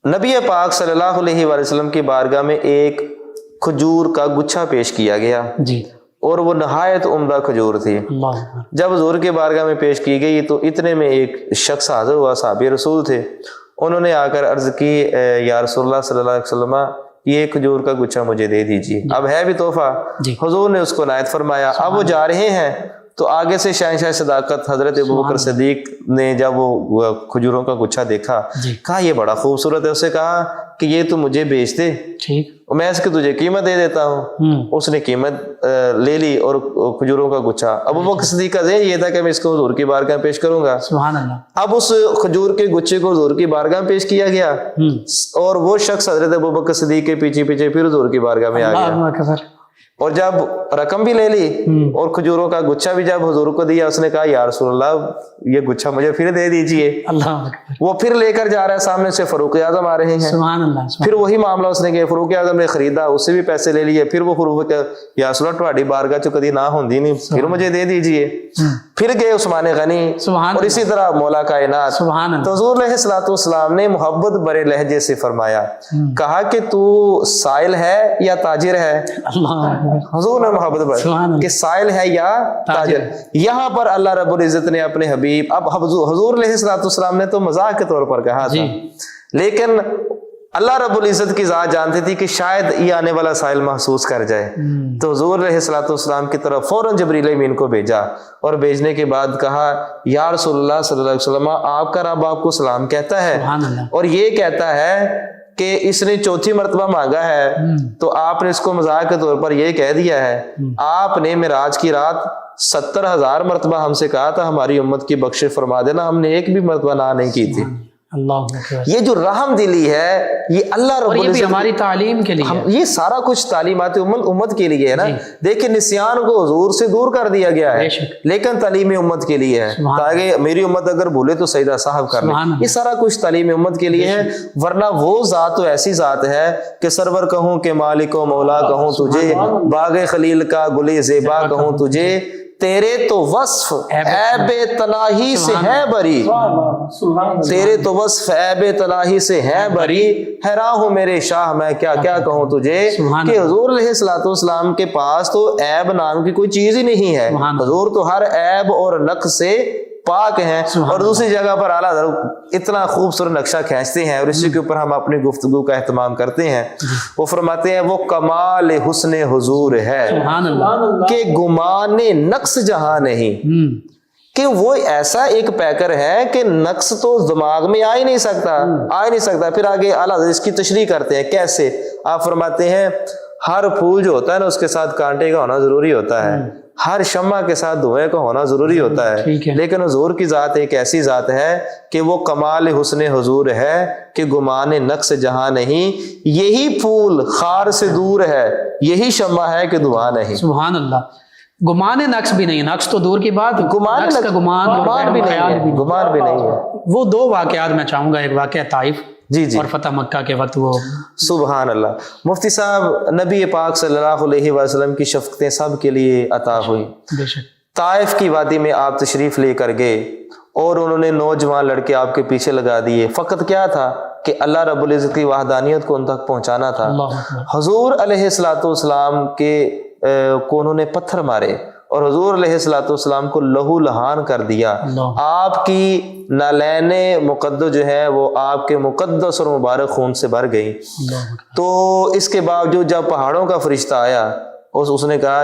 نبی پاک صلی اللہ علیہ وآلہ وسلم کی بارگاہ میں ایک کھجور کا گچھا پیش کیا گیا جی، اور وہ نہایت عمدہ کھجور تھی۔ جب حضور کے بارگاہ میں پیش کی گئی تو اتنے میں ایک شخص حاضر ہوا، صحابی رسول تھے۔ انہوں نے آ کر عرض کی، یا رسول اللہ صلی اللہ علیہ وسلم، یہ کھجور کا گچھا مجھے دے دیجیے، اب ہے بھی تحفہ۔ حضور نے اس کو عنایت فرمایا۔ اب وہ جا رہے ہیں تو آگے سے شہنشاہ صداقت حضرت ابوبکر صدیق نے جب وہ کھجوروں کا گچھا دیکھا، کہا یہ بڑا خوبصورت ہے۔ اسے کہا کہ یہ تو مجھے بیچ دے، میں اس کی تجھے قیمت دے دیتا ہوں۔ اس نے قیمت لے لی اور کھجوروں کا گچھا، ابوبکر صدیق کا ذہن یہ تھا کہ میں اس کو حضور کی بارگاہ میں پیش کروں گا۔ سبحان اللہ۔ اب اس کھجور کے گچھے کو حضور کی بارگاہ میں پیش کیا گیا، اور وہ شخص حضرت ابوبکر صدیق کے پیچھے پیچھے پھر حضور کی بارگاہ میں آ گیا، اور جب رقم بھی لے لی اور کھجوروں کا گچھا بھی جب حضور کو دیا، اس نے کہا یا رسول اللہ یہ گچھا مجھے پھر دے دیجئے۔ وہ پھر لے کر جا رہا ہے، سامنے سے فاروق اعظم آ رہے ہیں۔ سبحان اللہ۔ پھر وہی معاملہ اس نے کیا، فاروق اعظم نے خریدا، اس سے بھی پیسے لے لیے۔ پھر وہ فاروق یا رسول اللہ تہاڈی بارگاہ چ کدی نہ ہوندی نہیں، پھر مجھے دے دیجئے۔ پھر گئے عثمان غنی، اور اسی طرح مولا کائنات۔ تو حضور علیہ الصلوۃ والسلام نے محبت برے لہجے سے فرمایا، کہا کہ تو سائل ہے یا تاجر ہے؟ حضور نے محبت پر کہ سائل ہے یا تاجر۔ یہاں پر اللہ رب العزت نے اپنے حبیب، اب حضور علیہ الصلوۃ والسلام نے تو مزاح کے طور پر کہا تھا، لیکن اللہ رب العزت کی ذات جانتی تھی کہ شاید یہ آنے والا سائل محسوس کر جائے، تو حضور علیہ الصلوۃ والسلام کی طرف فوراً جبریل امین کو بھیجا، اور بھیجنے کے بعد کہا یا رسول اللہ صلی اللہ علیہ وسلم، آپ کا رب آپ کو سلام کہتا ہے، اور یہ کہتا ہے کہ اس نے چوتھی مرتبہ مانگا ہے، تو آپ نے اس کو مزاح کے طور پر یہ کہہ دیا ہے، آپ نے معراج کی رات 70,000 مرتبہ ہم سے کہا تھا ہماری امت کی بخشش فرما دینا، ہم نے ایک بھی مرتبہ نہ نہیں کی تھی۔ یہ جو رحم دلی ہے یہ اللہ رب العزت ہماری تعلیم کے لیے، یہ سارا کچھ تعلیمات امت کے لیے ہے نا۔ دیکھیں نسیان کو حضور سے دور کر دیا گیا ہے، لیکن تعلیم امت کے لیے ہے، تاکہ میری امت اگر بھولے تو سجدہ صاحب کر لے، یہ سارا کچھ تعلیم امت کے لیے ہے۔ ورنہ وہ ذات تو ایسی ذات ہے کہ سرور کہوں کہ مالک و مولا کہوں تجھے، باغ خلیل کا گل زیبا کہوں تجھے، تیرے تو وصف عیب تناہی سے ہے بری، تیرے تو وصف عیب تناہی سے ہے بری، حیران ہوں میرے شاہ میں کیا کیا کہوں تجھے، کہ حضور علیہ الصلوۃ والسلام کے پاس تو عیب نام کی کوئی چیز ہی نہیں ہے، حضور تو ہر عیب اور نقص سے پاک ہیں۔ اور دوسری جگہ پر اعلیٰ حضرت اتنا خوبصورت نقشہ کھینچتے ہیں، اور اسی کے اوپر ہم اپنی گفتگو کا اہتمام کرتے ہیں۔ وہ فرماتے ہیں وہ کمال حسن حضور ہے کہ گمان نقص جہاں نہیں، کہ وہ ایسا ایک پیکر ہے کہ نقص تو دماغ میں آ ہی نہیں سکتا۔ پھر آگے اعلیٰ حضرت اس کی تشریح کرتے ہیں، کیسے؟ آپ فرماتے ہیں ہر پھول جو ہوتا ہے نا اس کے ساتھ کانٹے کا ہونا ضروری ہوتا ہے، ہر شمع کے ساتھ دھوئیں کا ہونا ضروری ہوتا ہے، لیکن حضور کی ذات ایک ایسی ذات ہے کہ وہ کمال حسن حضور ہے کہ گمان نقص جہاں نہیں، یہی پھول خار سے دور ہے، یہی شمع ہے کہ دھواں نہیں۔ سبحان اللہ۔ گمان نقص بھی نہیں، نقص تو دور کی بات، گمان بھی نہیں ہے۔ وہ دو واقعات میں چاہوں گا، ایک واقعہ طائف جی اور فتح مکہ کے وقت وہ سبحان اللہ۔ مفتی صاحب نبی پاک صلی اللہ علیہ وسلم کی شفقتیں سب کے لیے عطا ہوئی۔ طائف کی وادی میں آپ تشریف لے کر گئے اور انہوں نے نوجوان لڑکے آپ کے پیچھے لگا دیے، فقط کیا تھا کہ اللہ رب العزت کی وحدانیت کو ان تک پہنچانا تھا۔ حضور علیہ الصلوۃ والسلام کو انہوں نے پتھر مارے اور حضور علیہ الصلوۃ والسلام کو لہو لہان کر دیا۔ آپ کی نالین مقدس جو ہے وہ آپ کے مقدس اور مبارک خون سے بھر گئی۔ تو اس کے باوجود جب پہاڑوں کا فرشتہ آیا اس نے کہا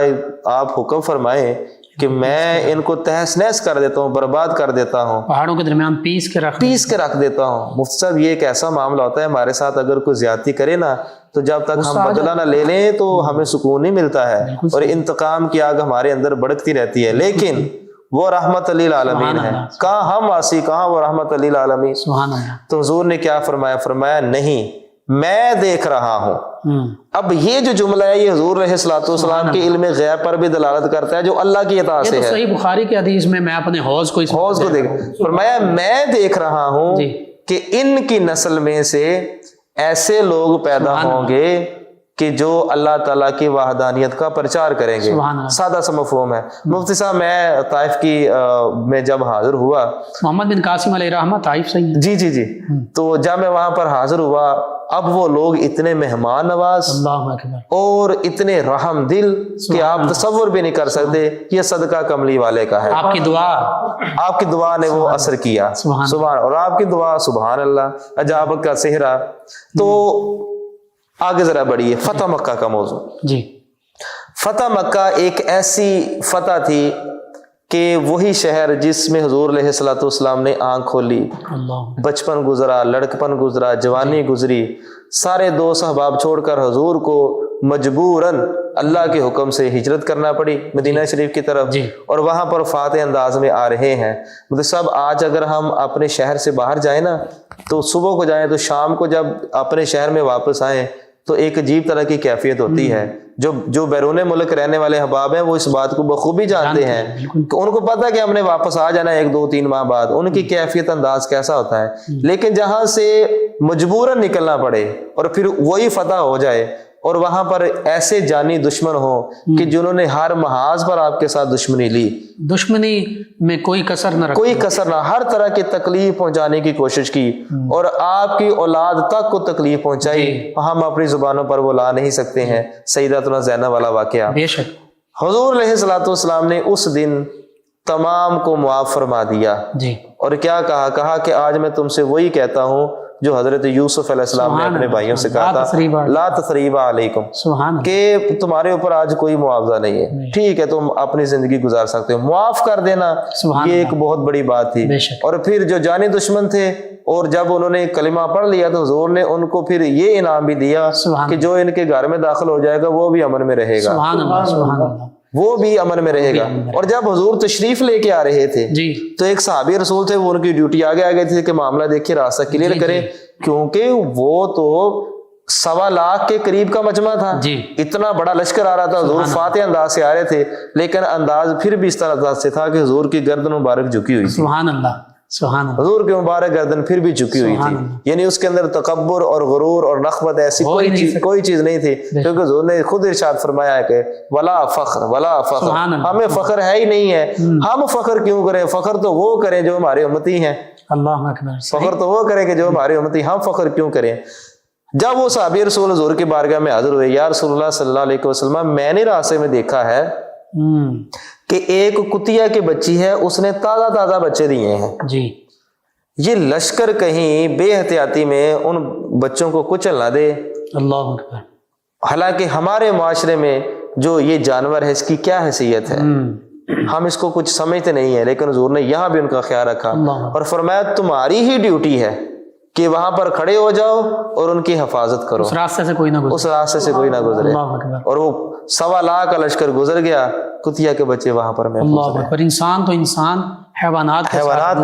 آپ حکم فرمائیں کہ میں ان کو تہس نہس کر دیتا ہوں، برباد کر دیتا ہوں، پہاڑوں کے درمیان پیس کے رکھ دیتا ہوں۔ مفتی صاحب یہ ایک ایسا معاملہ ہوتا ہے ہمارے ساتھ، اگر کوئی زیادتی کرے نا تو جب تک ہم بدلہ نہ لے لیں تو ہمیں سکون نہیں ملتا ہے، اور انتقام کی آگ ہمارے اندر بھڑکتی رہتی ہے۔ لیکن وہ رحمت للعالمین ہے، کہاں ہم واسی، کہاں وہ رحمت للعالمین۔ سبحان اللہ۔ تو حضور نے کیا فرمایا؟ فرمایا نہیں، میں دیکھ رہا ہوں۔ اب یہ جو جملہ ہے یہ حضور علیہ الصلوۃ والسلام کے علم غیب پر بھی دلالت کرتا ہے جو اللہ کی عطا سے یہ تو ہے۔ صحیح بخاری کی حدیث میں میں اپنے حوض کو دیکھ فرمایا میں دیکھ رہا ہوں کہ ان کی نسل میں سے ایسے لوگ پیدا ہوں گے کہ جو اللہ تعالیٰ کی وحدانیت کا پرچار کریں گے۔ سادہ سا مفہوم ہے۔ مفتی صاحب میں طائف کی میں جب حاضر ہوا، محمد بن قاسم علیہ رحمہ طائف سے ہی، جی تو جب میں وہاں پر حاضر ہوا، اب وہ لوگ اتنے مہمان نواز اللہ اکبر اور اتنے رحم دل کہ آپ تصور بھی نہیں کر سکتے۔ یہ صدقہ کملی والے کا ہے، آپ کی دعا نے وہ اثر کیا، سبحان، اور آپ کی دعا سبحان اللہ اجابت کا صحرا۔ تو آگے ذرا بڑھیے، فتح مکہ کا موضوع۔ جی، فتح مکہ ایک ایسی فتح تھی کہ وہی شہر جس میں حضور علیہ الصلوۃ والسلام نے آنکھ کھولی، بچپن گزرا، لڑکپن گزرا، جوانی گزری، سارے دوست احباب چھوڑ کر حضور کو مجبوراً اللہ کے حکم سے ہجرت کرنا پڑی مدینہ شریف کی طرف، اور وہاں پر فاتح انداز میں آ رہے ہیں۔ مطلب صاحب آج اگر ہم اپنے شہر سے باہر جائیں نا، تو صبح کو جائیں تو شام کو جب اپنے شہر میں واپس آئیں تو ایک عجیب طرح کی کیفیت ہوتی ہے۔ جو بیرون ملک رہنے والے احباب ہیں وہ اس بات کو بخوبی جانتے ہیں کہ ان کو پتہ کہ ہم نے واپس آ جانا ہے 1-2-3 ماہ بعد، ان کی کیفیت انداز کیسا ہوتا ہے۔ لیکن جہاں سے مجبوراً نکلنا پڑے اور پھر وہی فتح ہو جائے، اور وہاں پر ایسے جانی دشمن ہوں کہ جنہوں نے ہر محاذ پر آپ کے ساتھ دشمنی لی، دشمنی میں کوئی کسر نہ، ہر طرح کی تکلیف پہنچانے کی کوشش کی، اور آپ کی اولاد تک کو تکلیف پہنچائی۔ ہم اپنی زبانوں پر وہ لا نہیں سکتے ہیں، سیدتنا زینب والا واقعہ۔ بے شک حضور علیہ الصلوۃ والسلام نے اس دن تمام کو معاف فرما دیا، اور کیا کہا کہ آج میں تم سے وہی کہتا ہوں جو حضرت یوسف علیہ السلام نے اپنے بھائیوں سے کہا تھا، لا تثریب علیکم، کہ تمہارے اوپر آج کوئی معاوضہ نہیں ہے، ٹھیک ہے تم اپنی زندگی گزار سکتے ہو، معاف کر دینا یہ ایک بہت بڑی بات تھی۔ اور پھر جو جانی دشمن تھے، اور جب انہوں نے کلمہ پڑھ لیا تو حضور نے ان کو پھر یہ انعام بھی دیا کہ جو ان کے گھر میں داخل ہو جائے گا وہ بھی امن میں رہے گا، وہ بھی امن میں رہے گا۔ اور جب حضور تشریف لے کے آ رہے تھے تو ایک صحابی رسول تھے، وہ ان کی ڈیوٹی آگے تھی کہ معاملہ دیکھیے راستہ کلیئر کریں، کیونکہ وہ تو 1.25 لاکھ کے قریب کا مجمع تھا، اتنا بڑا لشکر آ رہا تھا، حضور فاتح انداز سے آ رہے تھے، لیکن انداز پھر بھی اس طرح سے تھا کہ حضور کی گردن مبارک جھکی ہوئی تھی، سبحان اللہ، حضور کی مبارک گردن پھر بھی جھکی ہوئی تھی، یعنی اس کے اندر تکبر اور غرور اور نخوت ایسی کوئی چیز نہیں تھی، کیونکہ حضور نے خود ارشاد فرمایا ہے کہ ولا فخر، ہمیں فخر ہے ہی نہیں ہے، ہم فخر کیوں کریں؟ فخر تو وہ کریں جو ہمارے امتی ہیں، اللہ اکبر، فخر تو وہ کریں کہ جو ہمارے امتی، ہم فخر کیوں کریں؟ جب وہ صحابی رسول حضور کی بارگاہ میں حاضر ہوئے، یا رسول اللہ صلی اللہ علیہ وسلم، میں نے راستے میں دیکھا ہے کہ ایک کتیا کی بچی ہے، اس نے تازہ بچے دیے ہیں، یہ لشکر کہیں بے احتیاطی میں ان بچوں کو کچل نہ دے۔ اللہ اکبر۔ حالانکہ ہمارے معاشرے میں جو یہ جانور ہے اس کی کیا حیثیت ہے، ہم اس کو کچھ سمجھتے نہیں ہیں، لیکن حضور نے یہاں بھی ان کا خیال رکھا اور فرمایا تمہاری ہی ڈیوٹی ہے کہ وہاں پر کھڑے ہو جاؤ اور ان کی حفاظت کرو، اس راستے سے کوئی نہ گزرے، اور وہ 1.25 لاکھ کا لشکر گزر گیا، کتیا کے بچے وہاں پر اللہ اکبر۔ انسان تو انسان، حیوانات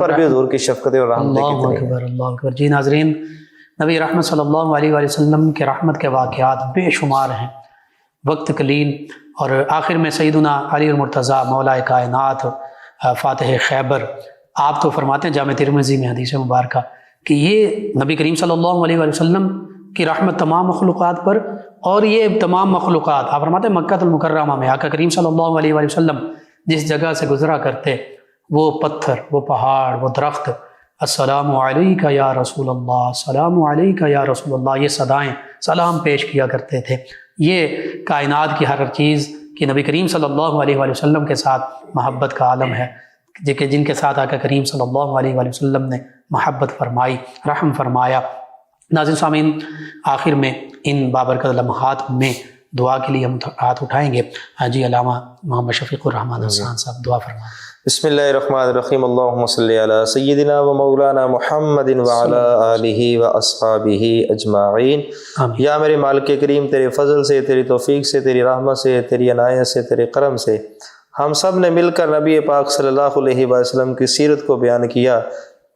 پر بھی حضور کی شفقت اور رحمت کتنی ہے۔ اللہ اکبر۔ جی ناظرین، نبی رحمت صلی اللہ علیہ وآلہ وسلم کے رحمت کے واقعات بے شمار ہیں، وقت قلیل، اور آخر میں سیدنا علی المرتضیٰ مولا کائنات فاتح خیبر، آپ تو فرماتے ہیں جامع ترمذی میں حدیث مبارکہ کہ یہ نبی کریم صلی اللہ علیہ وآلہ وسلم کی رحمت تمام مخلوقات پر، اور یہ تمام مخلوقات، آپ فرماتے ہیں مکہ المکرمہ میں آقا کریم صلی اللہ علیہ وآلہ وسلم جس جگہ سے گزرا کرتے، وہ پتھر، وہ پہاڑ، وہ درخت، السلام علیکہ یا رسول اللہ، السلام علیکہ یا رسول اللہ، یہ صدائیں سلام پیش کیا کرتے تھے۔ یہ کائنات کی ہر چیز کہ نبی کریم صلی اللہ علیہ وآلہ وسلم کے ساتھ محبت کا عالم ہے، جن کے ساتھ آقا کریم صلی اللہ علیہ وآلہ وسلم نے محبت فرمائی، رحم فرمایا۔ ناظرین سامعین، آخر میں ان بابرکت لمحات میں دعا کے لیے ہم ہاتھ اٹھائیں گے۔ جی علامہ محمد شفیق الرحمان حسان صاحب دعا فرمائیں۔ بسم اللہ الرحمن الرحیم، اللہم صلی علی سیدنا و مولانا محمد وعلی آلہ و اصحابہ اجمعین۔ یا میرے مالک کریم، تیرے فضل سے، تیری توفیق سے، تیری رحمت سے، تیری عنایت سے، تیرے کرم سے ہم سب نے مل کر نبی پاک صلی اللہ علیہ وسلم کی سیرت کو بیان کیا،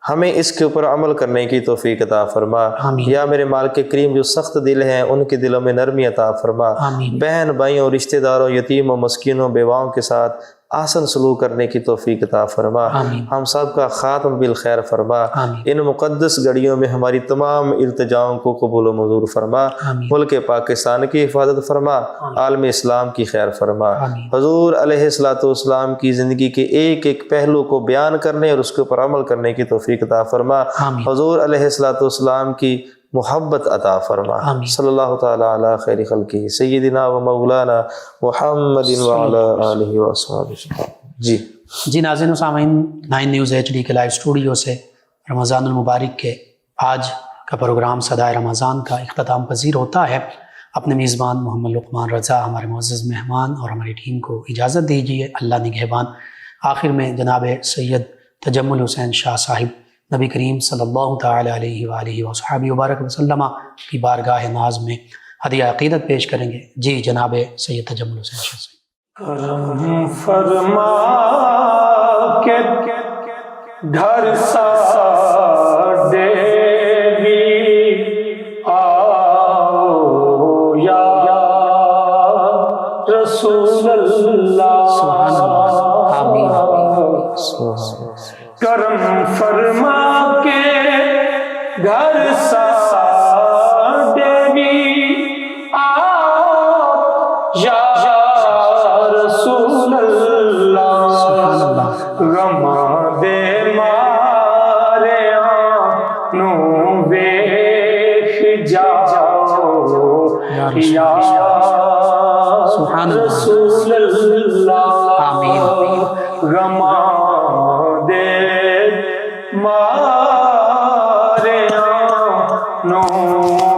ہمیں اس کے اوپر عمل کرنے کی توفیق عطا فرما۔ آمین۔ یا میرے مالک کریم جو سخت دل ہیں ان کے دلوں میں نرمی عطا فرما۔ آمین۔ بہن بھائیوں، رشتہ داروں، یتیموں، مسکینوں، بیواؤں کے ساتھ آسن سلوک کرنے کی توفیق عطا فرما۔ آمین۔ ہم سب کا خاتم بالخیر فرما۔ آمین۔ ان مقدس گھڑیوں میں ہماری تمام التجاؤں کو قبول و منظور فرما۔ آمین۔ ملک پاکستان کی حفاظت فرما، عالم اسلام کی خیر فرما۔ آمین۔ حضور علیہ الصلوۃ والسلام کی زندگی کے ایک ایک پہلو کو بیان کرنے اور اس کے اوپر عمل کرنے کی توفیق عطا فرما۔ آمین۔ حضور علیہ الصلوۃ والسلام کی محبت عطا فرما۔ آمین۔ صلی اللہ تعالی علی خیر خلقہ سیدنا و مولانا محمد وعلی آلہ وصحبہ۔ جی ناظرین و سامعین، 9 نیوز HD کے لائیو اسٹوڈیو سے رمضان المبارک کے آج کا پروگرام صدائے رمضان کا اختتام پذیر ہوتا ہے۔ اپنے میزبان محمد لقمان رضا، ہمارے معزز مہمان اور ہماری ٹیم کو اجازت دیجیے، اللہ نگہبان۔ آخر میں جناب سید تجمل حسین شاہ صاحب نبی کریم صلی اللہ تعالی علیہ وآلہ وصحبہ وبارک وسلم کی بارگاہ ناز میں ہدیہ عقیدت پیش کریں گے۔ جی جناب سید تجمل حسین شاہ صاحب۔ کرم فرما کے گھر سا دیوی آؤ یا رسول اللہ۔ سبحان اللہ۔ آمین۔ کرم فرما کے گھر سا دیوی آؤ یا رسول اللہ۔ سبحان اللہ۔ غماں دے مارے آنوں ویکھ جاؤ یا سبحان اللہ۔ رسول اللہ۔ آمین۔ غماں دے مارے آنوں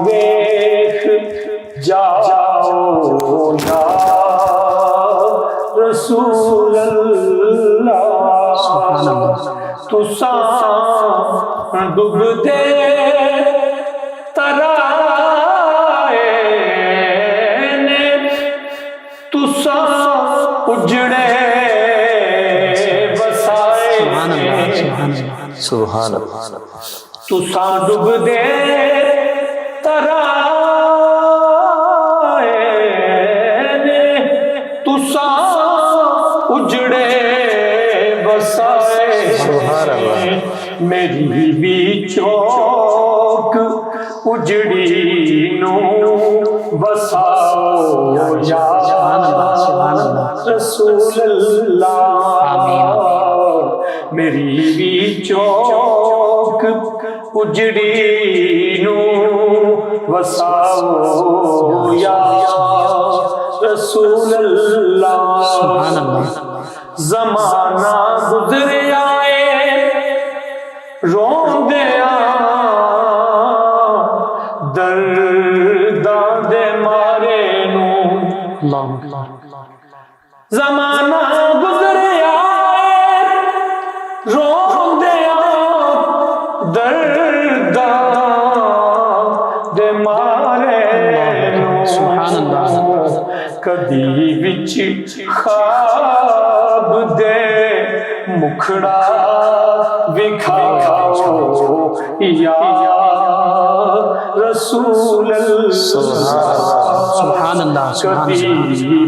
ویکھ جاؤ یا رسول اللہ۔ سبحان اللہ۔ تساں ڈبدے ترائے نے، تساں اجڑے بسائے سبحان اللہ۔ سبحان اللہ۔ سبحان اللہ۔ تساں ڈبدے ترائے نے، تساں اجڑے بسائے۔ سبحان اللہ۔ میری بھی چوک اجڑی نو بساؤ یا سبحان اللہ۔ رسول اللہ۔ آمین۔ میری بھی چوک اجڑی نو بساؤ یا رسول اللہ۔ سبحان اللہ۔ زمانہ گزر آئے روندیاں درداں دے مارے نوں۔ اللہ۔ زمانہ گزر آئے روندیاں درداں دے مارے نوں۔ سبحان اللہ۔ کدی وچ خواب دے مکھڑا وکھاؤ یا رسول اللہ۔ سبحان اللہ۔ کدی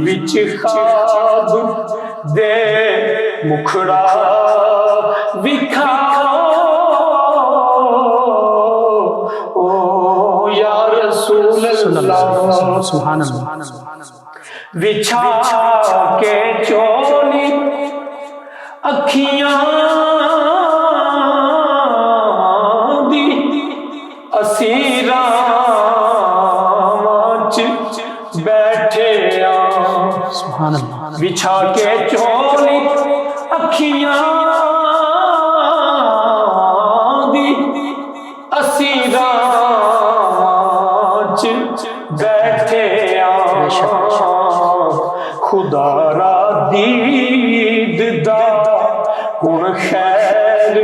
وچ خواب دے مکھڑا وکھاؤ او یا رسول اللہ۔ سبحان اللہ۔ بچھا کے چولی اکھیاں دی اسیراں وچ بیٹھے آں۔ سبحان اللہ۔ بچھا کے چولی اکھیاں دی اسیراں وچ بیٹھے آں۔ خدا را دید دا ہن خیر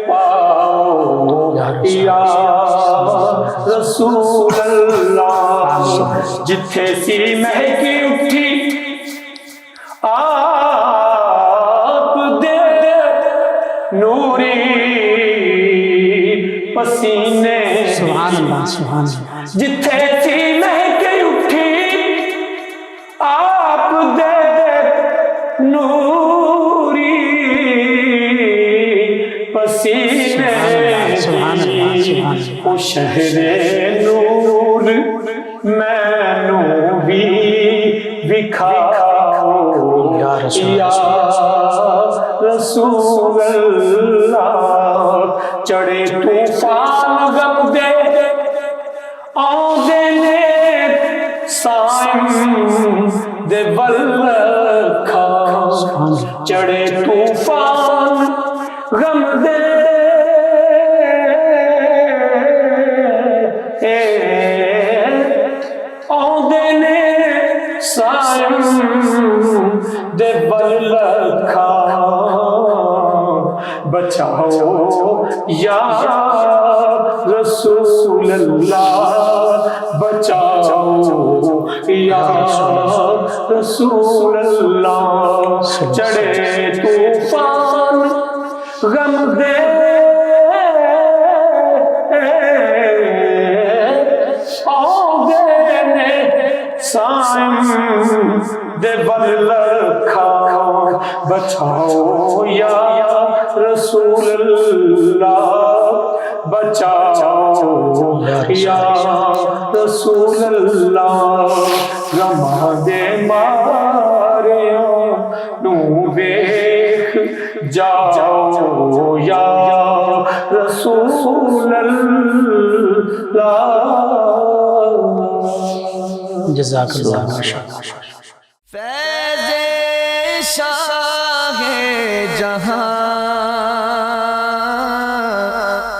پاؤ یا رسول اللہ۔ جتھے سی مہکی اٹھی سبحان اللہ جتھے سینے کے اٹھی آپ دے نوری پسینے سبحان اللہ او شہر نور مینوں بھی دکھاؤ یا رسول یا رسول اللہ چڑھے طوفان غم دے آندے نے سائم دے ولکھا چڑھے طوفان غم دے آندے نے سائم دے ولکھا بچاؤ یا رسول اللہ بچاؤ یا رسول اللہ چڑھے طوفان غم دے آندے نے سائم دے ولکھا بچاؤ یا رسول اللہ بچاؤ یا رسول اللہ غماں دے ماریاں نو ویکھ جاؤ یا رسول اللہ جزاک اللہ ماشاءاللہ فیض شاہ جہاں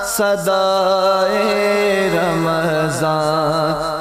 صدائے رمضان